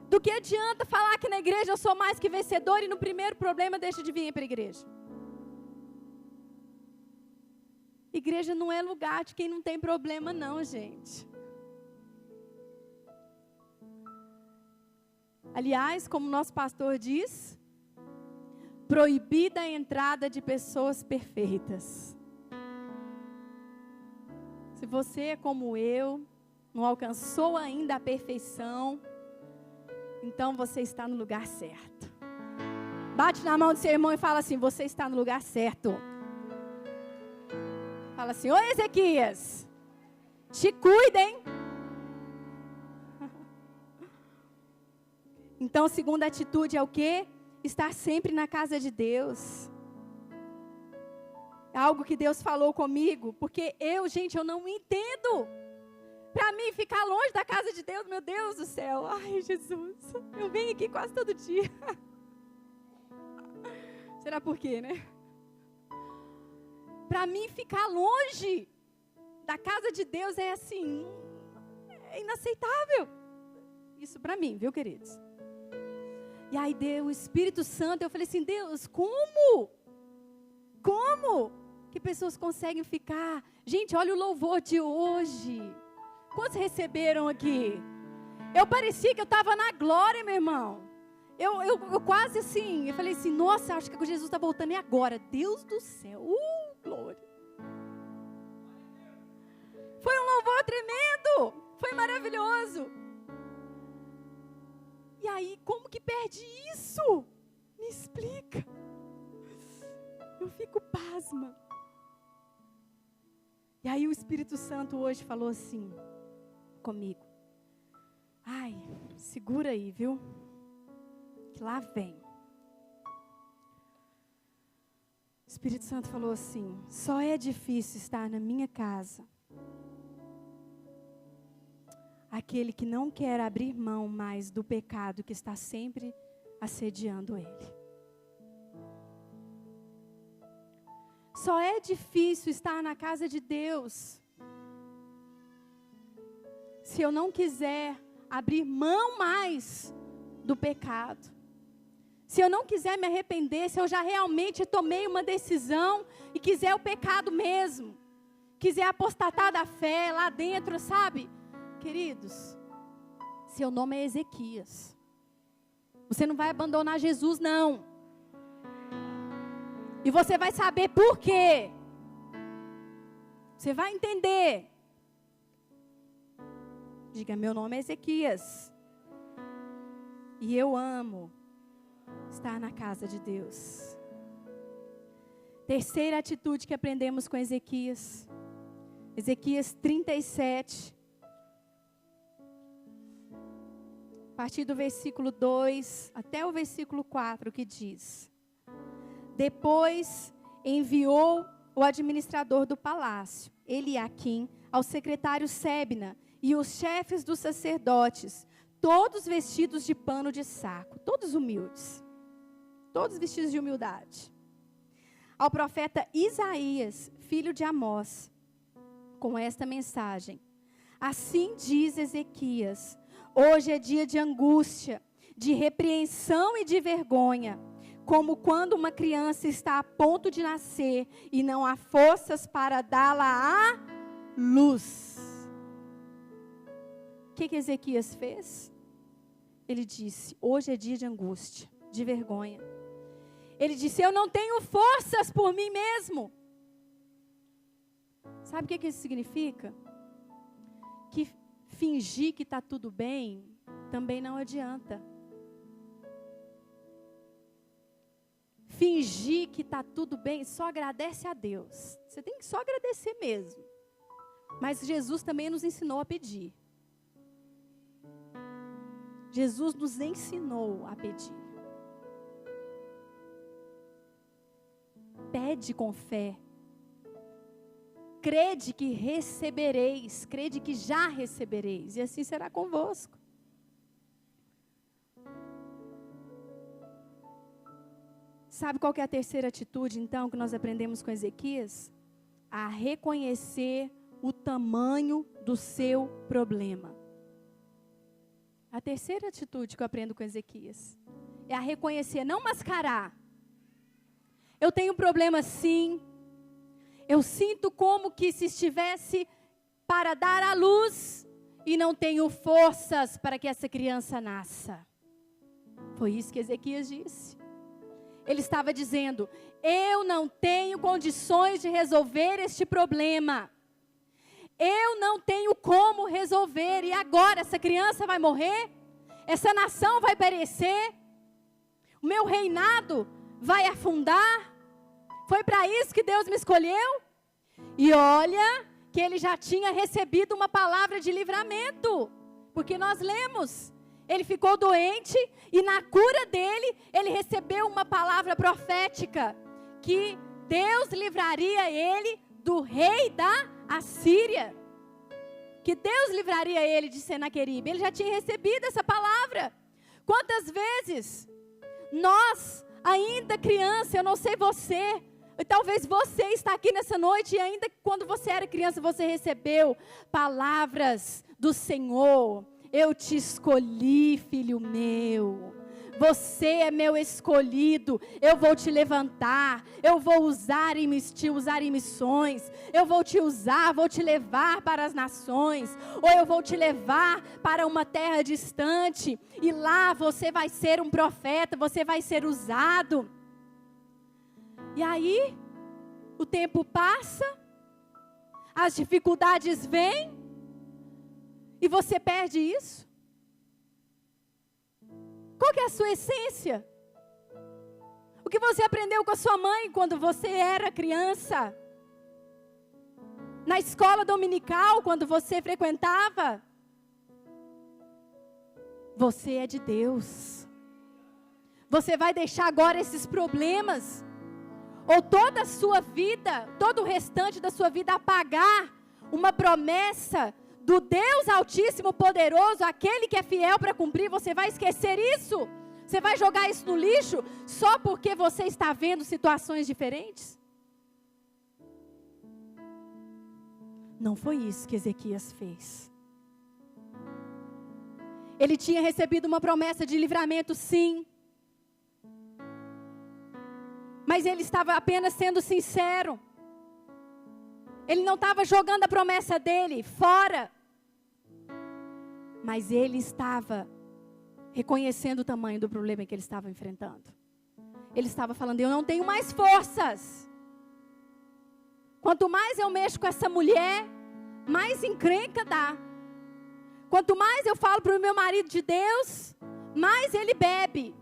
Do que adianta falar que na igreja eu sou mais que vencedor e no primeiro problema deixa de vir para a igreja? Igreja não é lugar de quem não tem problema não, gente. Aliás, como nosso pastor diz, proibida a entrada de pessoas perfeitas. Se você é como eu, não alcançou ainda a perfeição, então você está no lugar certo. Bate na mão do seu irmão e fala assim, você está no lugar certo. Fala assim, ô Ezequias, te cuida, hein? Então, a segunda atitude é o quê? Estar sempre na casa de Deus. É algo que Deus falou comigo, porque gente, eu não entendo. Para mim, ficar longe da casa de Deus, meu Deus do céu. Ai, Jesus, eu venho aqui quase todo dia. Será por quê, né? Para mim, ficar longe da casa de Deus é assim, é inaceitável. Isso para mim, viu, queridos? E aí deu o Espírito Santo, eu falei assim, Deus, como? Como que pessoas conseguem ficar? Gente, olha o louvor de hoje. Quantos receberam aqui? Eu parecia que eu estava na glória, meu irmão. Eu quase assim, eu falei assim, nossa, acho que Jesus está voltando e agora. Deus do céu, glória. Foi um louvor tremendo, foi maravilhoso. E aí, como que perde isso? Me explica. Eu fico pasma. E aí o Espírito Santo hoje falou assim comigo. Ai, segura aí, viu? Que lá vem. O Espírito Santo falou assim, só é difícil estar na minha casa aquele que não quer abrir mão mais do pecado que está sempre assediando ele. Só é difícil estar na casa de Deus se eu não quiser abrir mão mais do pecado. Se eu não quiser me arrepender, se eu já realmente tomei uma decisão e quiser o pecado mesmo, quiser apostatar da fé lá dentro, sabe? Queridos, seu nome é Ezequias. Você não vai abandonar Jesus, não. E você vai saber por quê. Você vai entender. Diga, meu nome é Ezequias. E eu amo estar na casa de Deus. Terceira atitude que aprendemos com Ezequias. Ezequias 37. A partir do versículo 2 até o versículo 4, que diz: Depois enviou o administrador do palácio, Eliaquim, ao secretário Sebna e os chefes dos sacerdotes, todos vestidos de pano de saco, todos humildes, todos vestidos de humildade, ao profeta Isaías, filho de Amós, com esta mensagem: Assim diz Ezequias, hoje é dia de angústia, de repreensão e de vergonha, como quando uma criança está a ponto de nascer e não há forças para dá-la à luz. O que Ezequias fez? Ele disse, hoje é dia de angústia, de vergonha. Ele disse, eu não tenho forças por mim mesmo. Sabe o que isso significa? Que fingir que está tudo bem também não adianta. Fingir que está tudo bem, só agradece a Deus. Você tem que só agradecer mesmo. Mas Jesus também nos ensinou a pedir. Jesus nos ensinou a pedir. Pede com fé. Crede que recebereis, crede que já recebereis, e assim será convosco. Sabe qual que é a terceira atitude, então, que nós aprendemos com Ezequias? A reconhecer o tamanho do seu problema. A terceira atitude que eu aprendo com Ezequias é a reconhecer, não mascarar. Eu tenho problema sim. Eu sinto como que se estivesse para dar à luz e não tenho forças para que essa criança nasça. Foi isso que Ezequias disse. Ele estava dizendo, eu não tenho condições de resolver este problema. Eu não tenho como resolver. E agora essa criança vai morrer? Essa nação vai perecer? O meu reinado vai afundar? Foi para isso que Deus me escolheu? E olha que ele já tinha recebido uma palavra de livramento. Porque nós lemos, ele ficou doente e na cura dele, ele recebeu uma palavra profética. Que Deus livraria ele do rei da Assíria. Que Deus livraria ele de Senaqueribe. Ele já tinha recebido essa palavra. Quantas vezes nós, ainda criança, eu não sei você, e talvez você está aqui nessa noite e ainda quando você era criança você recebeu palavras do Senhor. Eu te escolhi, filho meu. Você é meu escolhido, eu vou te levantar, eu vou te usar em missões, eu vou te usar, vou te levar para as nações, ou eu vou te levar para uma terra distante, e lá você vai ser um profeta, você vai ser usado. E aí, o tempo passa, as dificuldades vêm, e você perde isso. Qual que é a sua essência? O que você aprendeu com a sua mãe quando você era criança? Na escola dominical, quando você frequentava? Você é de Deus. Você vai deixar agora esses problemas, ou toda a sua vida, todo o restante da sua vida apagar uma promessa do Deus Altíssimo Poderoso, aquele que é fiel para cumprir? Você vai esquecer isso? Você vai jogar isso no lixo só porque você está vendo situações diferentes? Não foi isso que Ezequias fez. Ele tinha recebido uma promessa de livramento, sim. Mas ele estava apenas sendo sincero. Ele não estava jogando a promessa dele fora. Mas ele estava reconhecendo o tamanho do problema que ele estava enfrentando. Ele estava falando: eu não tenho mais forças. Quanto mais eu mexo com essa mulher, mais encrenca dá. Quanto mais eu falo para o meu marido de Deus, mais ele bebe.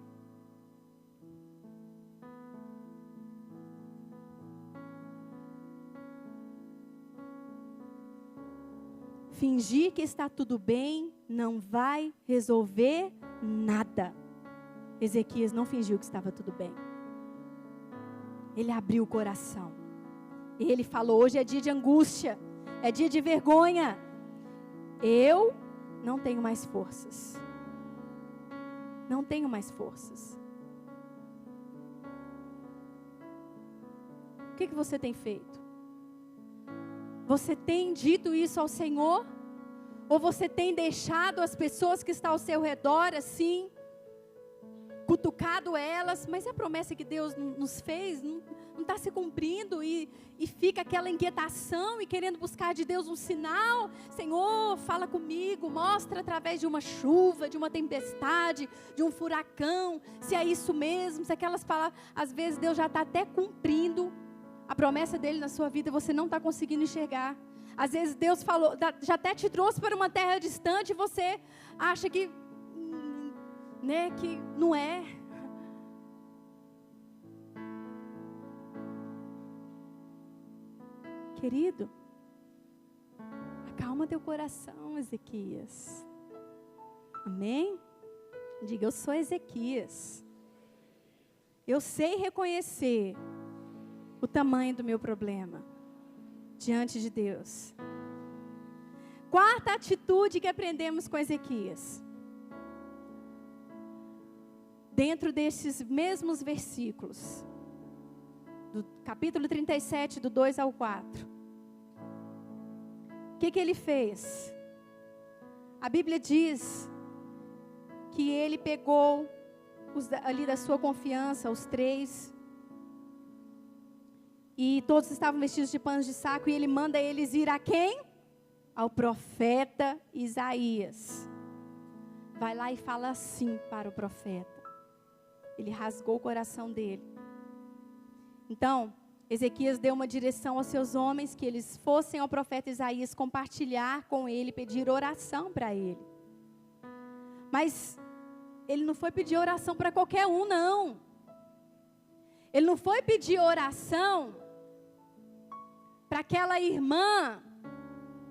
Fingir que está tudo bem não vai resolver nada. Ezequias não fingiu que estava tudo bem. Ele abriu o coração. Ele falou: hoje é dia de angústia, é dia de vergonha. Eu não tenho mais forças. Não tenho mais forças. O que você tem feito? Você tem dito isso ao Senhor? Ou você tem deixado as pessoas que estão ao seu redor assim, cutucado elas, mas a promessa que Deus nos fez não está se cumprindo, e fica aquela inquietação e querendo buscar de Deus um sinal? Senhor, fala comigo, mostra através de uma chuva, de uma tempestade, de um furacão, se é isso mesmo, se aquelas palavras, às vezes Deus já está até cumprindo a promessa dele na sua vida e você não está conseguindo enxergar. Às vezes Deus falou, já até te trouxe para uma terra distante e você acha que não é. Querido, acalma teu coração, Ezequias. Amém? Diga: eu sou Ezequias. Eu sei reconhecer o tamanho do meu problema diante de Deus. Quarta atitude que aprendemos com Ezequias. Dentro desses mesmos versículos, do capítulo 37, do 2 ao 4. O que ele fez? A Bíblia diz que ele pegou ali da sua confiança, os 3, e todos estavam vestidos de panos de saco, e ele manda eles ir a quem? Ao profeta Isaías. Vai lá e fala assim para o profeta. Ele rasgou o coração dele. Então, Ezequias deu uma direção aos seus homens, que eles fossem ao profeta Isaías compartilhar com ele, pedir oração para ele. Mas ele não foi pedir oração para qualquer um, não. Ele não foi pedir oração para aquela irmã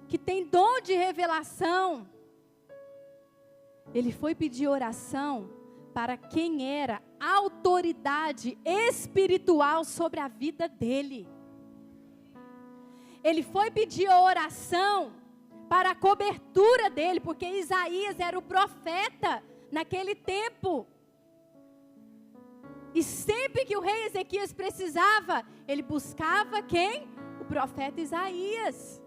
que tem dom de revelação. Ele foi pedir oração para quem era autoridade espiritual sobre a vida dele. Ele foi pedir oração para a cobertura dele, porque Isaías era o profeta naquele tempo. E sempre que o rei Ezequias precisava, ele buscava quem? O profeta Isaías.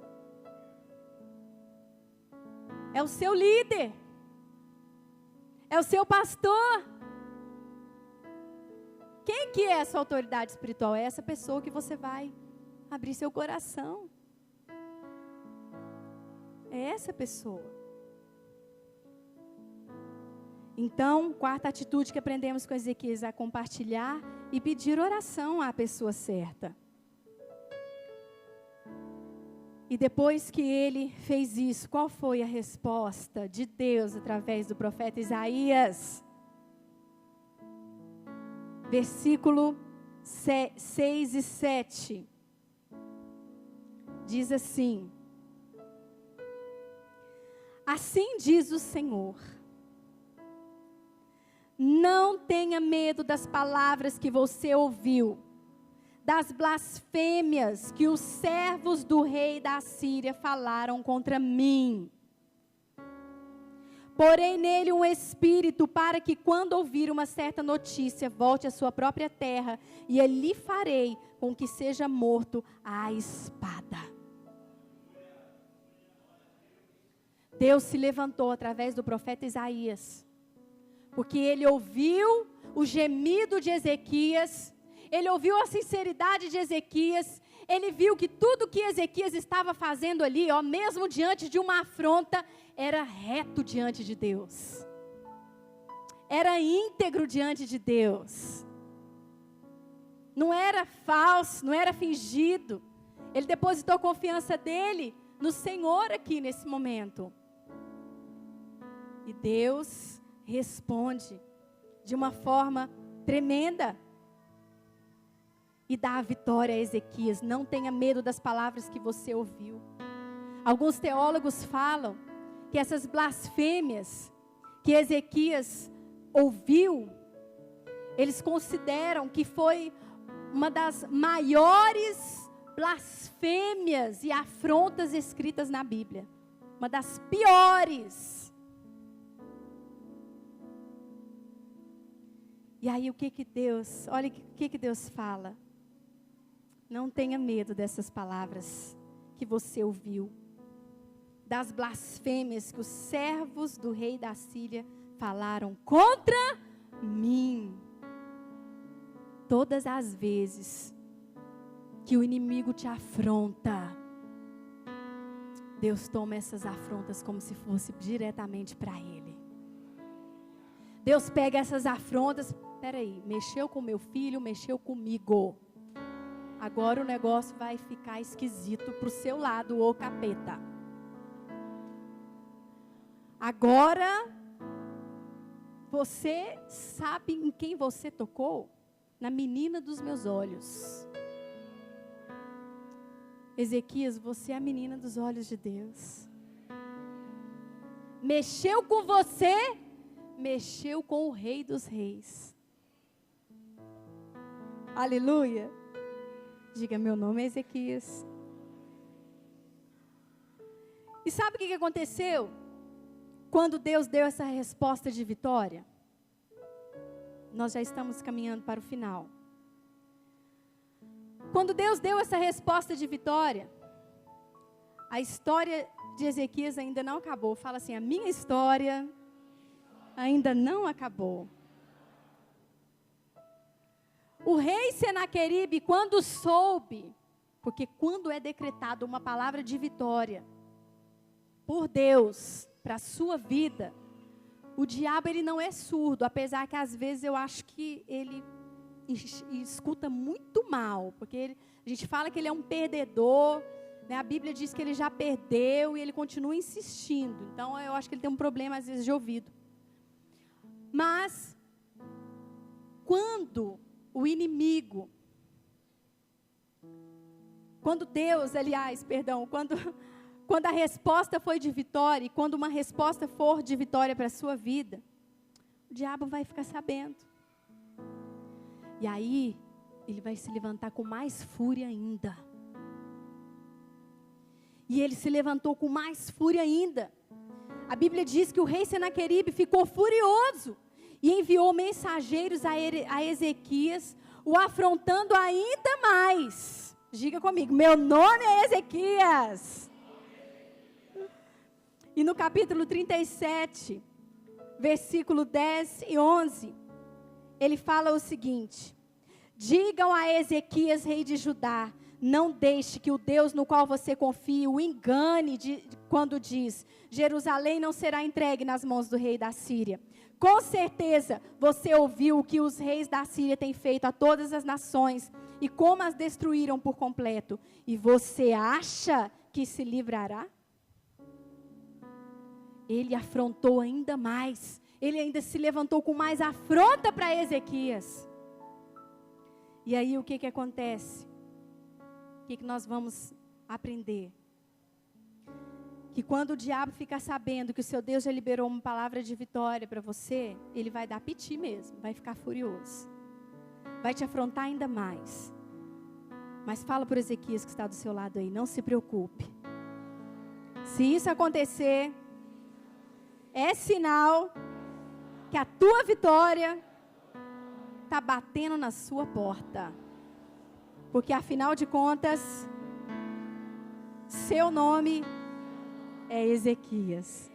É o seu líder. É o seu pastor. Quem que é essa autoridade espiritual? É essa pessoa que você vai abrir seu coração. É essa pessoa. Então, quarta atitude que aprendemos com Ezequias é compartilhar e pedir oração à pessoa certa. E depois que ele fez isso, qual foi a resposta de Deus através do profeta Isaías? Versículo 6 e 7. Diz assim: assim diz o Senhor: não tenha medo das palavras que você ouviu, das blasfêmias que os servos do rei da Assíria falaram contra mim. Porém nele um espírito para que, quando ouvir uma certa notícia, volte à sua própria terra, e ali farei com que seja morto à espada. Deus se levantou através do profeta Isaías, porque ele ouviu o gemido de Ezequias, ele ouviu a sinceridade de Ezequias, ele viu que tudo que Ezequias estava fazendo ali, mesmo diante de uma afronta, era reto diante de Deus, era íntegro diante de Deus, não era falso, não era fingido. Ele depositou a confiança dele no Senhor aqui nesse momento. E Deus responde de uma forma tremenda e dá a vitória a Ezequias. Não tenha medo das palavras que você ouviu. Alguns teólogos falam que essas blasfêmias que Ezequias ouviu, eles consideram que foi uma das maiores blasfêmias e afrontas escritas na Bíblia. Uma das piores. E aí olha o que Deus fala. Não tenha medo dessas palavras que você ouviu. Das blasfêmias que os servos do rei da Síria falaram contra mim. Todas as vezes que o inimigo te afronta, Deus toma essas afrontas como se fosse diretamente para Ele. Deus pega essas afrontas, mexeu com meu filho, mexeu comigo. Agora o negócio vai ficar esquisito para o seu lado, ô capeta. Agora, você sabe em quem você tocou? Na menina dos meus olhos. Ezequias, você é a menina dos olhos de Deus. Mexeu com você, mexeu com o Rei dos Reis. Aleluia. Diga, meu nome é Ezequias. E sabe o que aconteceu? Quando Deus deu essa resposta de vitória, nós já estamos caminhando para o final. Quando Deus deu essa resposta de vitória, a história de Ezequias ainda não acabou. Fala assim, a minha história ainda não acabou. O rei Senaqueribe, quando soube, porque quando é decretada uma palavra de vitória por Deus para a sua vida, o diabo ele não é surdo, apesar que às vezes eu acho que ele escuta muito mal, porque a gente fala que ele é um perdedor, né? A Bíblia diz que ele já perdeu e ele continua insistindo, então eu acho que ele tem um problema às vezes de ouvido. Mas, quando o inimigo, quando a resposta foi de vitória, e quando uma resposta for de vitória para a sua vida, o diabo vai ficar sabendo. E aí, ele vai se levantar com mais fúria ainda. E ele se levantou com mais fúria ainda. A Bíblia diz que o rei Senaqueribe ficou furioso e enviou mensageiros a Ezequias, o afrontando ainda mais. Diga comigo, meu nome é Ezequias. E no capítulo 37, versículo 10 e 11, ele fala o seguinte: digam a Ezequias, rei de Judá, não deixe que o Deus no qual você confia o engane quando diz, Jerusalém não será entregue nas mãos do rei da Síria. Com certeza você ouviu o que os reis da Síria têm feito a todas as nações e como as destruíram por completo. E você acha que se livrará? Ele afrontou ainda mais. Ele ainda se levantou com mais afronta para Ezequias. E aí o que acontece? O que nós vamos aprender? Que quando o diabo ficar sabendo que o seu Deus já liberou uma palavra de vitória para você, ele vai dar piti mesmo, vai ficar furioso. Vai te afrontar ainda mais. Mas fala por Ezequias que está do seu lado aí, não se preocupe. Se isso acontecer, é sinal que a tua vitória está batendo na sua porta. Porque afinal de contas, seu nome é Ezequias.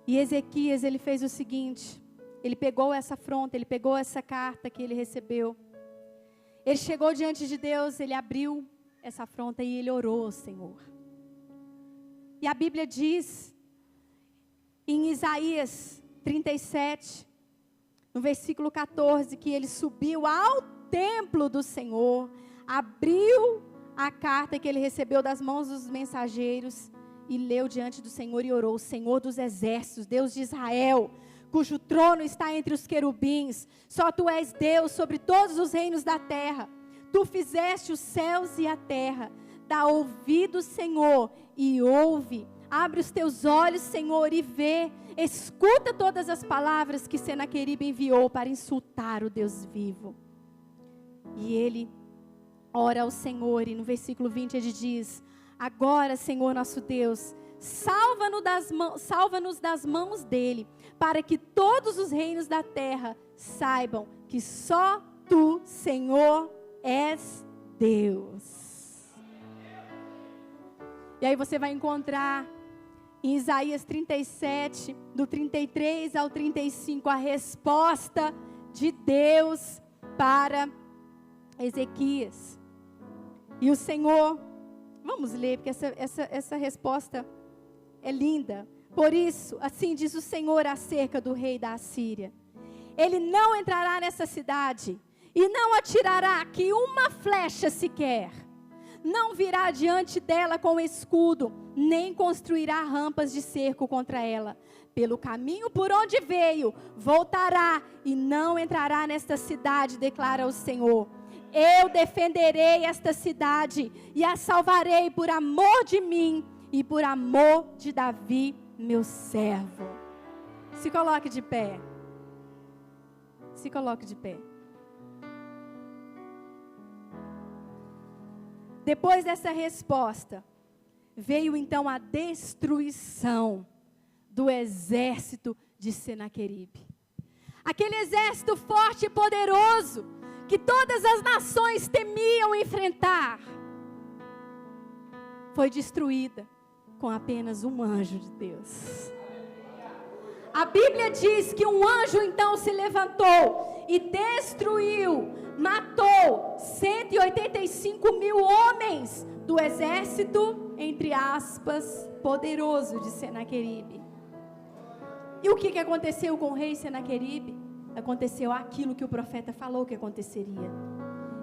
E Ezequias, ele fez o seguinte, ele pegou essa afronta, ele pegou essa carta que ele recebeu. Ele chegou diante de Deus, ele abriu essa afronta e ele orou ao Senhor. E a Bíblia diz, em Isaías 37, no versículo 14, que ele subiu ao templo do Senhor, abriu a carta que ele recebeu das mãos dos mensageiros, e leu diante do Senhor e orou: Senhor dos exércitos, Deus de Israel, cujo trono está entre os querubins, só Tu és Deus sobre todos os reinos da terra. Tu fizeste os céus e a terra. Dá ouvido, Senhor, e ouve. Abre os teus olhos, Senhor, e vê. Escuta todas as palavras que Senaqueribe enviou para insultar o Deus vivo. E ele ora ao Senhor, e no versículo 20 ele diz: agora, Senhor nosso Deus, salva-nos das mãos dele, para que todos os reinos da terra saibam que só Tu, Senhor, és Deus. E aí você vai encontrar em Isaías 37, do 33 ao 35, a resposta de Deus para Ezequias. E o Senhor, vamos ler, porque essa resposta é linda. Por isso, assim diz o Senhor acerca do rei da Assíria: ele não entrará nessa cidade, e não atirará aqui uma flecha sequer. Não virá diante dela com escudo, nem construirá rampas de cerco contra ela. Pelo caminho por onde veio, voltará e não entrará nesta cidade, declara o Senhor. Eu defenderei esta cidade e a salvarei por amor de mim e por amor de Davi, meu servo. Se coloque de pé. Se coloque de pé. Depois dessa resposta, veio então a destruição do exército de Senaqueribe. Aquele exército forte e poderoso, que todas as nações temiam enfrentar, foi destruída com apenas um anjo de Deus. A Bíblia diz que um anjo então se levantou e destruiu, matou 185 mil homens do exército, entre aspas, poderoso de Senaqueribe. E o que aconteceu com o rei Senaqueribe? Aconteceu aquilo que o profeta falou que aconteceria.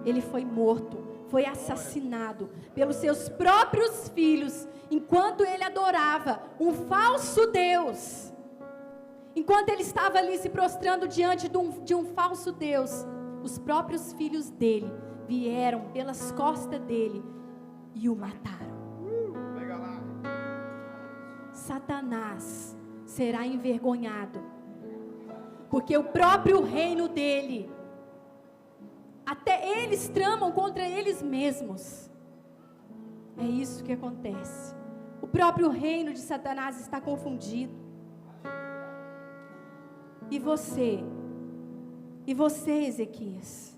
Ele foi morto, foi assassinado pelos seus próprios filhos, enquanto ele adorava um falso Deus. Enquanto ele estava ali se prostrando diante de um falso Deus, os próprios filhos dele vieram pelas costas dele e o mataram. Satanás será envergonhado, porque o próprio reino dele, até eles tramam contra eles mesmos. É isso que acontece. O próprio reino de Satanás está confundido. E você, Ezequias?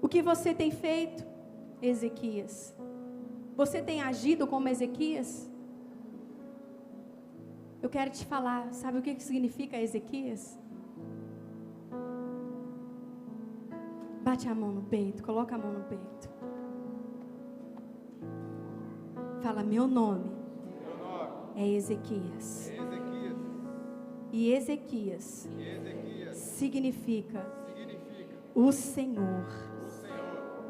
O que você tem feito, Ezequias? Você tem agido como Ezequias? Eu quero te falar, sabe o que significa Ezequias? Bate a mão no peito, coloca a mão no peito. Fala: meu nome é Ezequias. E Ezequias significa o Senhor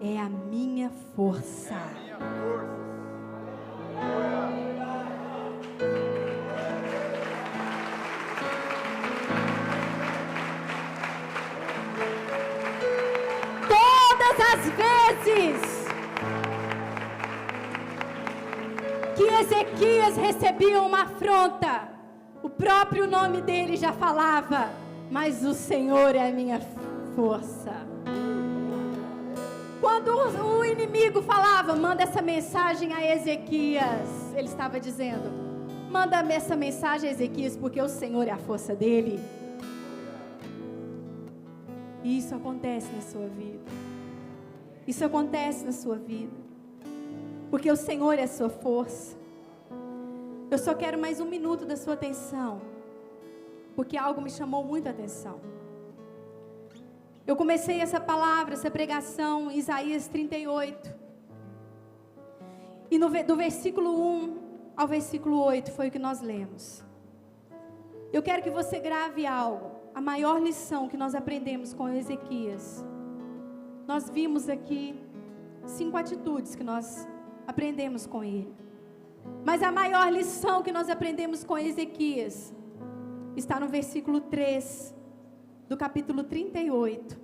é a minha força. Todas as vezes que Ezequias recebia uma afronta, o próprio nome dele já falava: mas o Senhor é a minha força. Quando o inimigo falava, manda essa mensagem a Ezequias, ele estava dizendo, manda essa mensagem a Ezequias, porque o Senhor é a força dele. E isso acontece na sua vida. Isso acontece na sua vida. Porque o Senhor é a sua força. Eu só quero mais 1 minuto da sua atenção. Porque algo me chamou muito a atenção. Eu comecei essa palavra, essa pregação, em Isaías 38. E do versículo 1 ao versículo 8 foi o que nós lemos. Eu quero que você grave algo. A maior lição que nós aprendemos com Ezequias. Nós vimos aqui 5 atitudes que nós aprendemos com ele. Mas a maior lição que nós aprendemos com Ezequias está no versículo 3 do capítulo 38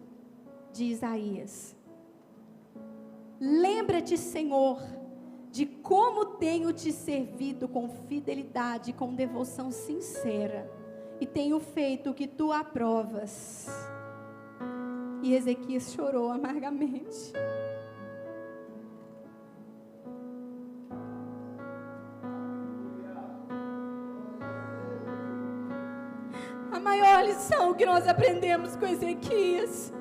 de Isaías. Lembra-te, Senhor, de como tenho te servido com fidelidade e com devoção sincera, e tenho feito o que tu aprovas. E Ezequias chorou amargamente. A maior lição que nós aprendemos com Ezequias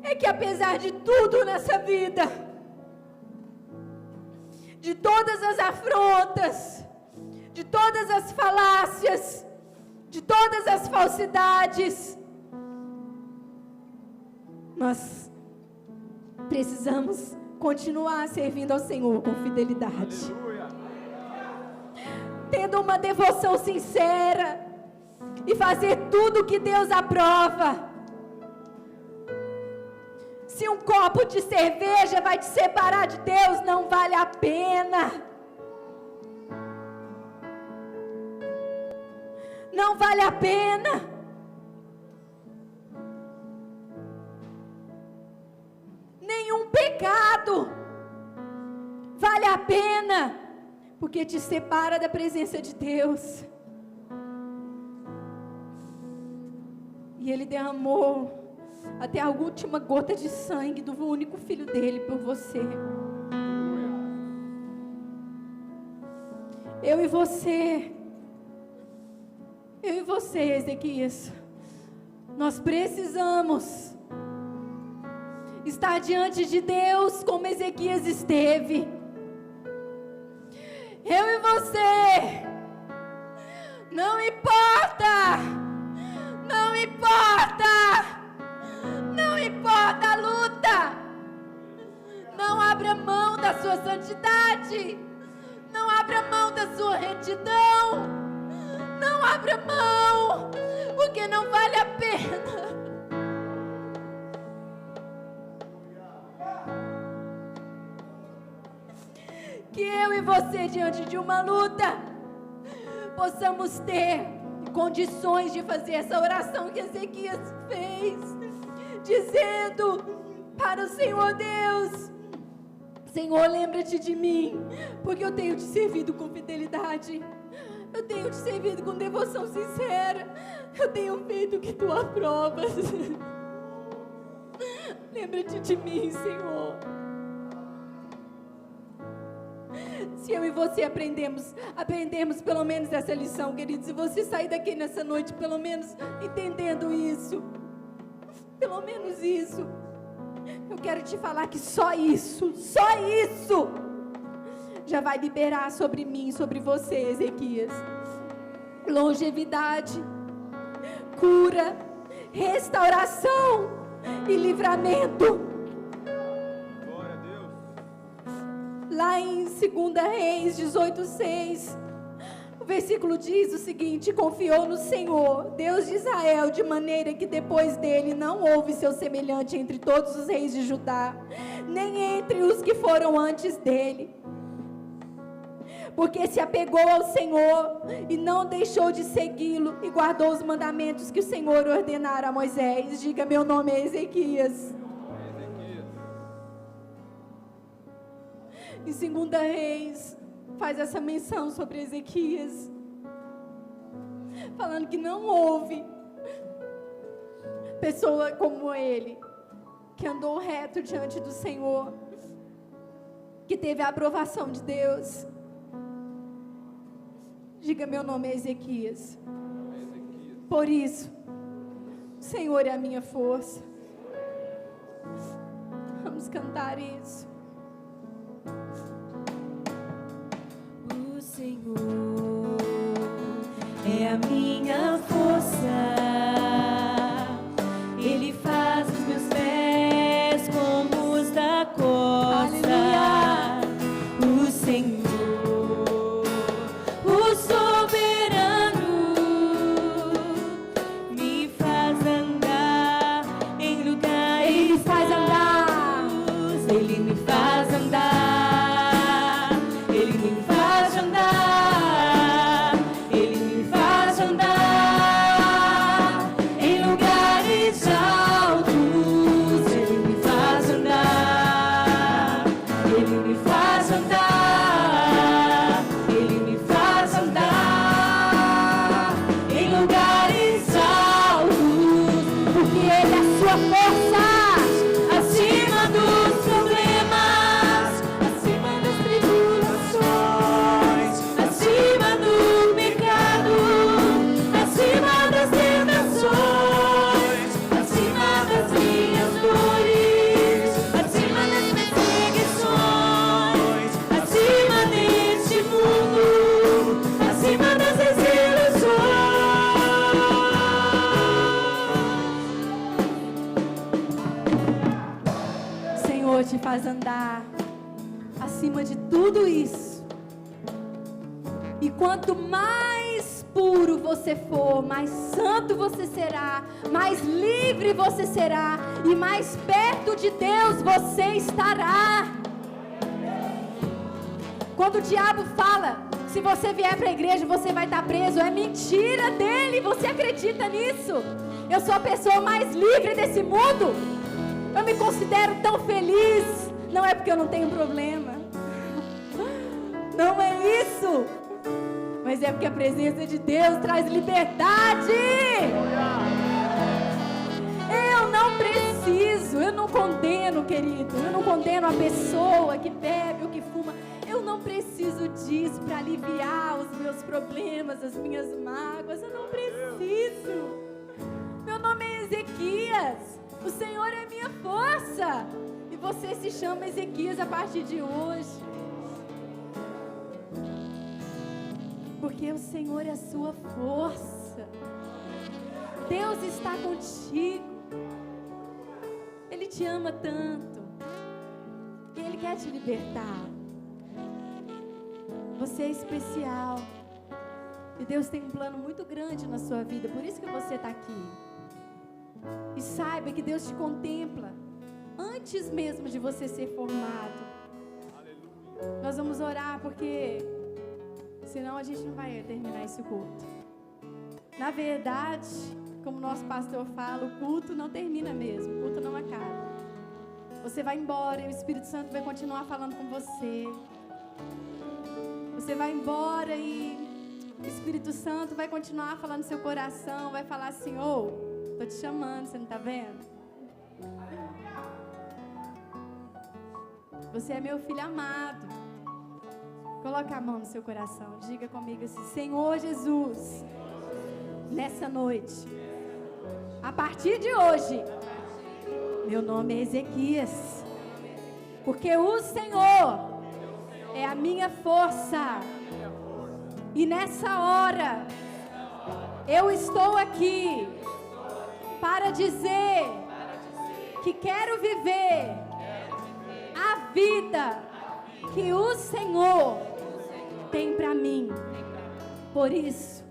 é que apesar de tudo nessa vida, de todas as afrontas, de todas as falácias, de todas as falsidades, nós precisamos continuar servindo ao Senhor com fidelidade. Aleluia. Tendo uma devoção sincera e fazer tudo o que Deus aprova. Se um copo de cerveja vai te separar de Deus, não vale a pena. Não vale a pena. Nenhum pecado vale a pena, porque te separa da presença de Deus. E Ele derramou até a última gota de sangue do único filho dele por você. Eu e você, Ezequias, nós precisamos estar diante de Deus como Ezequias esteve. Eu e você, não importa, não importa a luta, não abra mão da sua santidade, não abra mão da sua retidão, não abra mão, porque não vale a pena. Que eu e você, diante de uma luta, possamos ter condições de fazer essa oração que Ezequias fez, dizendo para o Senhor Deus: Senhor, lembra-te de mim, porque eu tenho te servido com fidelidade, eu tenho te servido com devoção sincera, eu tenho feito o que tu aprovas. Lembra-te de mim, Senhor. Se eu e você aprendemos pelo menos essa lição, queridos, se você sair daqui nessa noite pelo menos entendendo isso, pelo menos isso, eu quero te falar que só isso já vai liberar sobre mim, sobre você, Ezequias, longevidade, cura, restauração e livramento. Lá em 2 Reis 18:6, o versículo diz o seguinte: confiou no Senhor, Deus de Israel, de maneira que depois dele não houve seu semelhante entre todos os reis de Judá, nem entre os que foram antes dele. Porque se apegou ao Senhor e não deixou de segui-lo e guardou os mandamentos que o Senhor ordenara a Moisés. Diga: meu nome é Ezequias. Em 2 Reis, faz essa menção sobre Ezequias, falando que não houve pessoa como ele, que andou reto diante do Senhor, que teve a aprovação de Deus. Diga: meu nome é Ezequias. Por isso, o Senhor é a minha força. Vamos cantar isso. O Senhor é a minha força. Ele faz os meus pés como os da costa. Aleluia. O Senhor, o soberano, me faz andar em lugares. Ele me faz andar. Ele me faz andar. Ele me faz andar. Ele me faz andar em lugares altos. Ele me faz andar. Ele me faz andar. Ele me faz andar em lugares altos. Porque Ele é a sua força. Acima dos problemas, acima das tribulações, acima do pecado, acima das tentações, acima das minhas dores, acima das perseguições, acima deste mundo, acima das desilusões. O Senhor te faz andar acima de tudo isso. E quanto mais puro você for, mais santo você será, mais livre você será, e mais perto de Deus você estará. Quando o diabo fala, se você vier para a igreja você vai estar preso, é mentira dele. Você acredita nisso? Eu sou a pessoa mais livre desse mundo. Eu me considero tão feliz. Não é porque eu não tenho problema. Não é isso. Mas é porque a presença de Deus traz liberdade. Eu não preciso, eu não condeno, querido. Eu não condeno a pessoa que bebe ou que fuma. Eu não preciso disso para aliviar os meus problemas, as minhas mágoas. Eu não preciso. Meu nome é Ezequias. O Senhor é a minha força. E você se chama Ezequias a partir de hoje. Porque o Senhor é a sua força. Deus está contigo. Ele te ama tanto. E Ele quer te libertar. Você é especial. E Deus tem um plano muito grande na sua vida. Por isso que você está aqui. E saiba que Deus te contempla antes mesmo de você ser formado. Aleluia. Nós vamos orar porque senão a gente não vai terminar esse culto. Na verdade, como nosso pastor fala, o culto não termina mesmo, o culto não acaba. Você vai embora e o Espírito Santo vai continuar falando com você. Você vai embora e o Espírito Santo vai continuar falando no seu coração, vai falar assim: estou te chamando, você não está vendo? Você é meu filho amado. Coloca a mão no seu coração. Diga comigo assim: Senhor Jesus, nessa noite, a partir de hoje, meu nome é Ezequias. Porque o Senhor é a minha força. E nessa hora, eu estou aqui para dizer que quero viver a vida que o Senhor tem para mim. Por isso,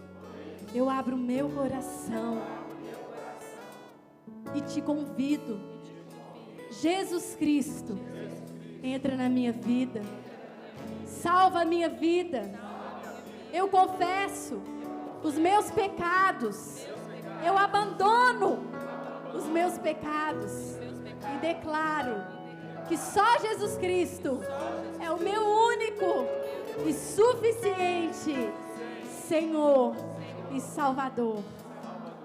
eu abro meu coração e te convido. Jesus Cristo, entra na minha vida, salva a minha vida. Eu confesso os meus pecados, eu abandono os meus pecados e declaro que só Jesus Cristo é o meu único e suficiente Senhor e Salvador.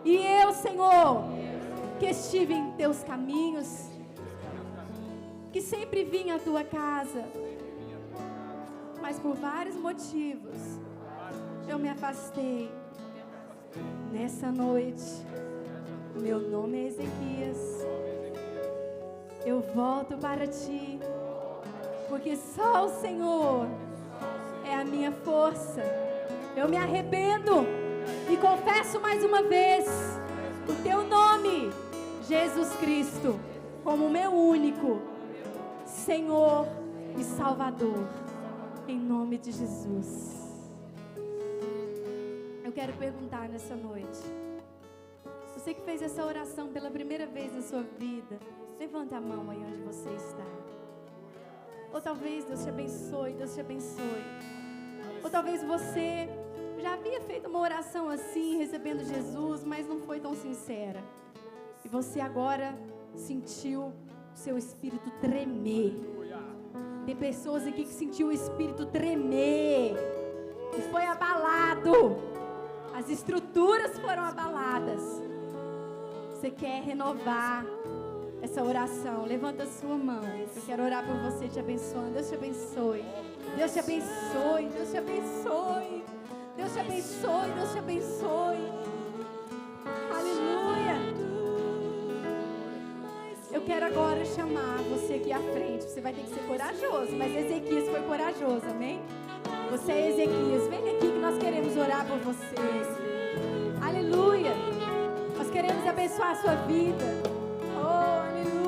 E eu, Senhor, que estive em teus caminhos, que sempre vim à tua casa, mas por vários motivos eu me afastei. Nessa noite, meu nome é Ezequias, eu volto para ti, porque só o Senhor é a minha força. Eu me arrependo e confesso mais uma vez o teu nome, Jesus Cristo, como meu único Senhor e Salvador, em nome de Jesus. Eu quero perguntar nessa noite, você que fez essa oração pela primeira vez na sua vida, levanta a mão aí onde você está. Ou talvez Deus te abençoe, Deus te abençoe. Ou talvez você já havia feito uma oração assim, recebendo Jesus, mas não foi tão sincera. E você agora sentiu o seu espírito tremer. Tem pessoas aqui que sentiu o espírito tremer. E foi abalado. As estruturas foram abaladas. Você quer renovar essa oração? Levanta a sua mão. Eu quero orar por você, te abençoando. Deus te abençoe. Deus te abençoe. Deus te abençoe. Deus te abençoe. Deus te abençoe. Aleluia. Eu quero agora chamar você aqui à frente. Você vai ter que ser corajoso, mas Ezequias foi corajoso, amém? Você é Ezequias, vem aqui que nós queremos orar por vocês. Aleluia. Nós queremos abençoar a sua vida. Oh, aleluia.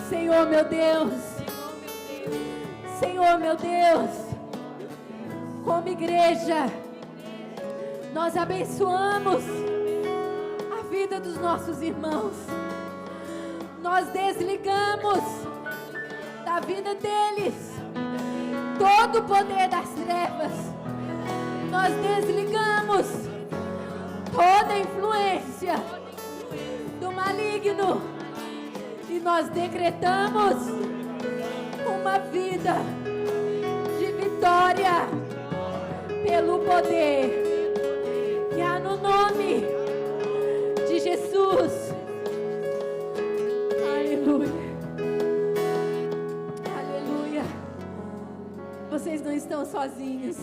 Senhor meu Deus, Senhor meu Deus, como igreja, nós abençoamos a vida dos nossos irmãos, nós desligamos da vida deles todo o poder das trevas, nós desligamos toda a influência do maligno. E nós decretamos uma vida de vitória pelo poder que há no nome de Jesus. Aleluia. Aleluia. Vocês não estão sozinhos.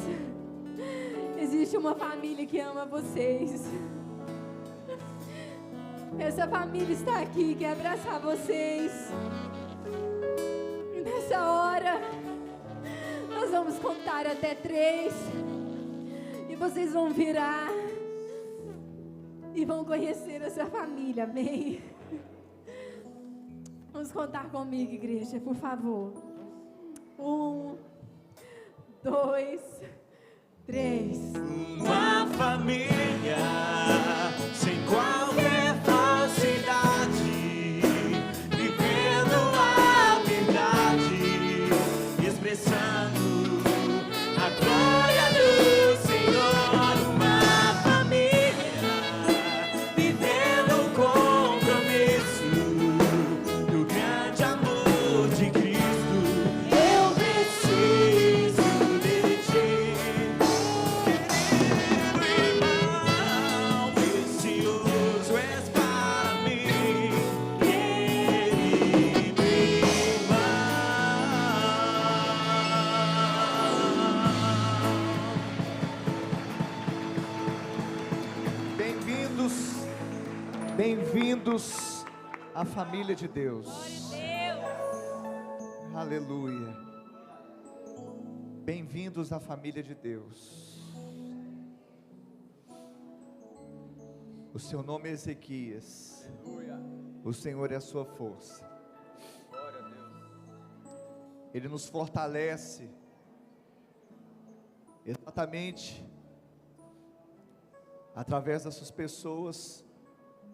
Existe uma família que ama vocês. Essa família está aqui, quer abraçar vocês. E nessa hora, nós vamos contar até 3. E vocês vão virar e vão conhecer essa família, amém? Vamos contar comigo, igreja, por favor. 1, 2, 3. Uma família sem qualquer falsidade, vivendo a verdade, expressando a glória do Senhor. Uma família vivendo o compromisso do grande amor de Cristo. Eu preciso de ti, querido irmão, precioso. Bem-vindos à família de Deus. Glória a Deus. Aleluia. Bem-vindos à família de Deus. O seu nome é Ezequias. O Senhor é a sua força. Ele nos fortalece exatamente através dessas pessoas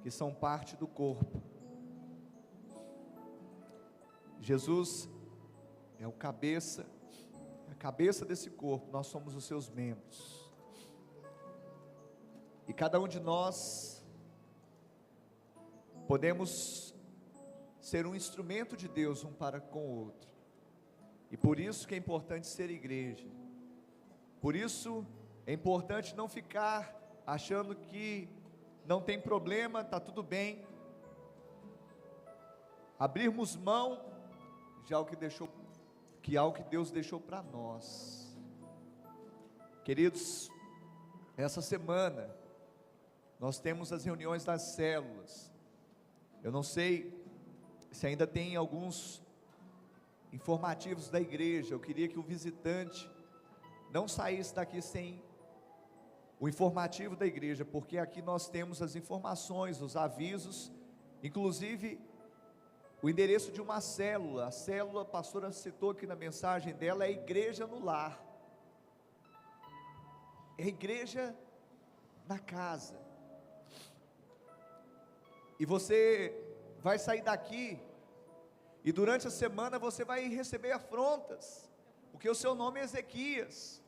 que são parte do corpo. Jesus é a cabeça desse corpo, nós somos os seus membros. E cada um de nós podemos ser um instrumento de Deus um para com o outro. E por isso que é importante ser igreja. Por isso é importante não ficar achando que não tem problema, está tudo bem. Abrirmos mão de algo que Deus deixou para nós. Queridos, essa semana nós temos as reuniões das células. Eu não sei se ainda tem alguns informativos da igreja. Eu queria que o visitante não saísse daqui sem o informativo da igreja, porque aqui nós temos as informações, os avisos, inclusive o endereço de uma célula. A célula, a pastora citou aqui na mensagem dela, é Igreja no Lar. É igreja na casa. E você vai sair daqui, e durante a semana você vai receber afrontas, porque o seu nome é Ezequias.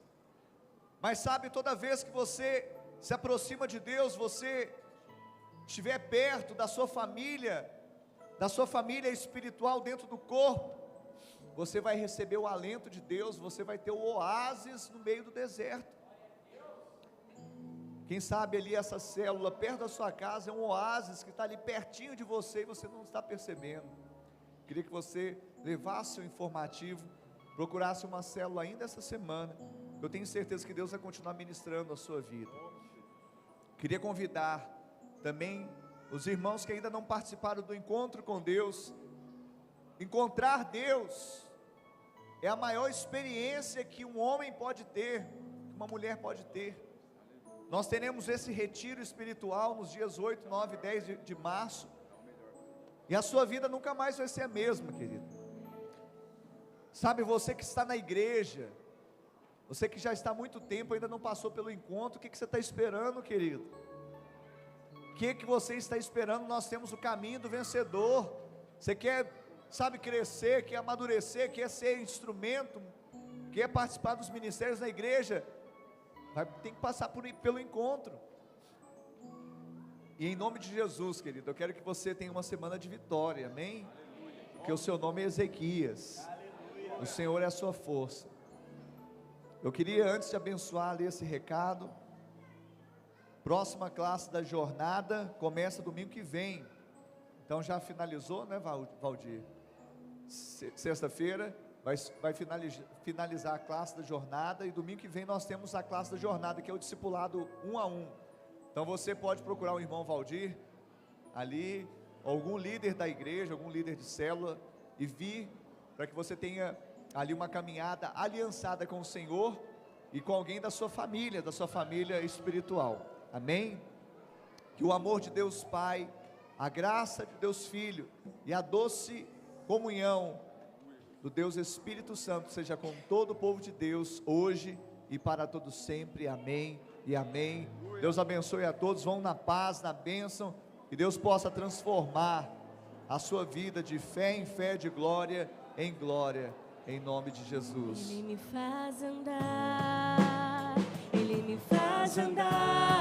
Mas sabe, toda vez que você se aproxima de Deus, você estiver perto da sua família espiritual dentro do corpo, você vai receber o alento de Deus, você vai ter o oásis no meio do deserto. Quem sabe ali essa célula perto da sua casa é um oásis que está ali pertinho de você e você não está percebendo. Queria que você levasse o informativo, procurasse uma célula ainda essa semana. Eu tenho certeza que Deus vai continuar ministrando a sua vida. Queria convidar também os irmãos que ainda não participaram do encontro com Deus. Encontrar Deus é a maior experiência que um homem pode ter, que uma mulher pode ter. Nós teremos esse retiro espiritual nos dias 8, 9 e 10 de março. E a sua vida nunca mais vai ser a mesma, querido. Sabe, você que está na igreja, você que já está há muito tempo, ainda não passou pelo encontro, o que você está esperando, querido? O que você está esperando? Nós temos o caminho do vencedor. Você quer, sabe, crescer, quer amadurecer, quer ser instrumento, quer participar dos ministérios na igreja, tem que passar pelo encontro. E em nome de Jesus, querido, eu quero que você tenha uma semana de vitória, amém? Porque o seu nome é Ezequias, o Senhor é a sua força. Eu queria, antes de abençoar, ler esse recado. Próxima classe da jornada começa domingo que vem. Então já finalizou, né, Valdir? Sexta-feira vai finalizar a classe da jornada. E domingo que vem nós temos a classe da jornada, que é o discipulado 1 a 1. Então você pode procurar o irmão Valdir ali, algum líder da igreja, algum líder de célula, e vir para que você tenha ali uma caminhada aliançada com o Senhor e com alguém da sua família espiritual, amém? Que o amor de Deus Pai, a graça de Deus Filho e a doce comunhão do Deus Espírito Santo seja com todo o povo de Deus, hoje e para todos sempre, amém e amém. Deus abençoe a todos, vão na paz, na bênção, que Deus possa transformar a sua vida de fé em fé, de glória em glória, em nome de Jesus. Ele me faz andar, Ele me faz andar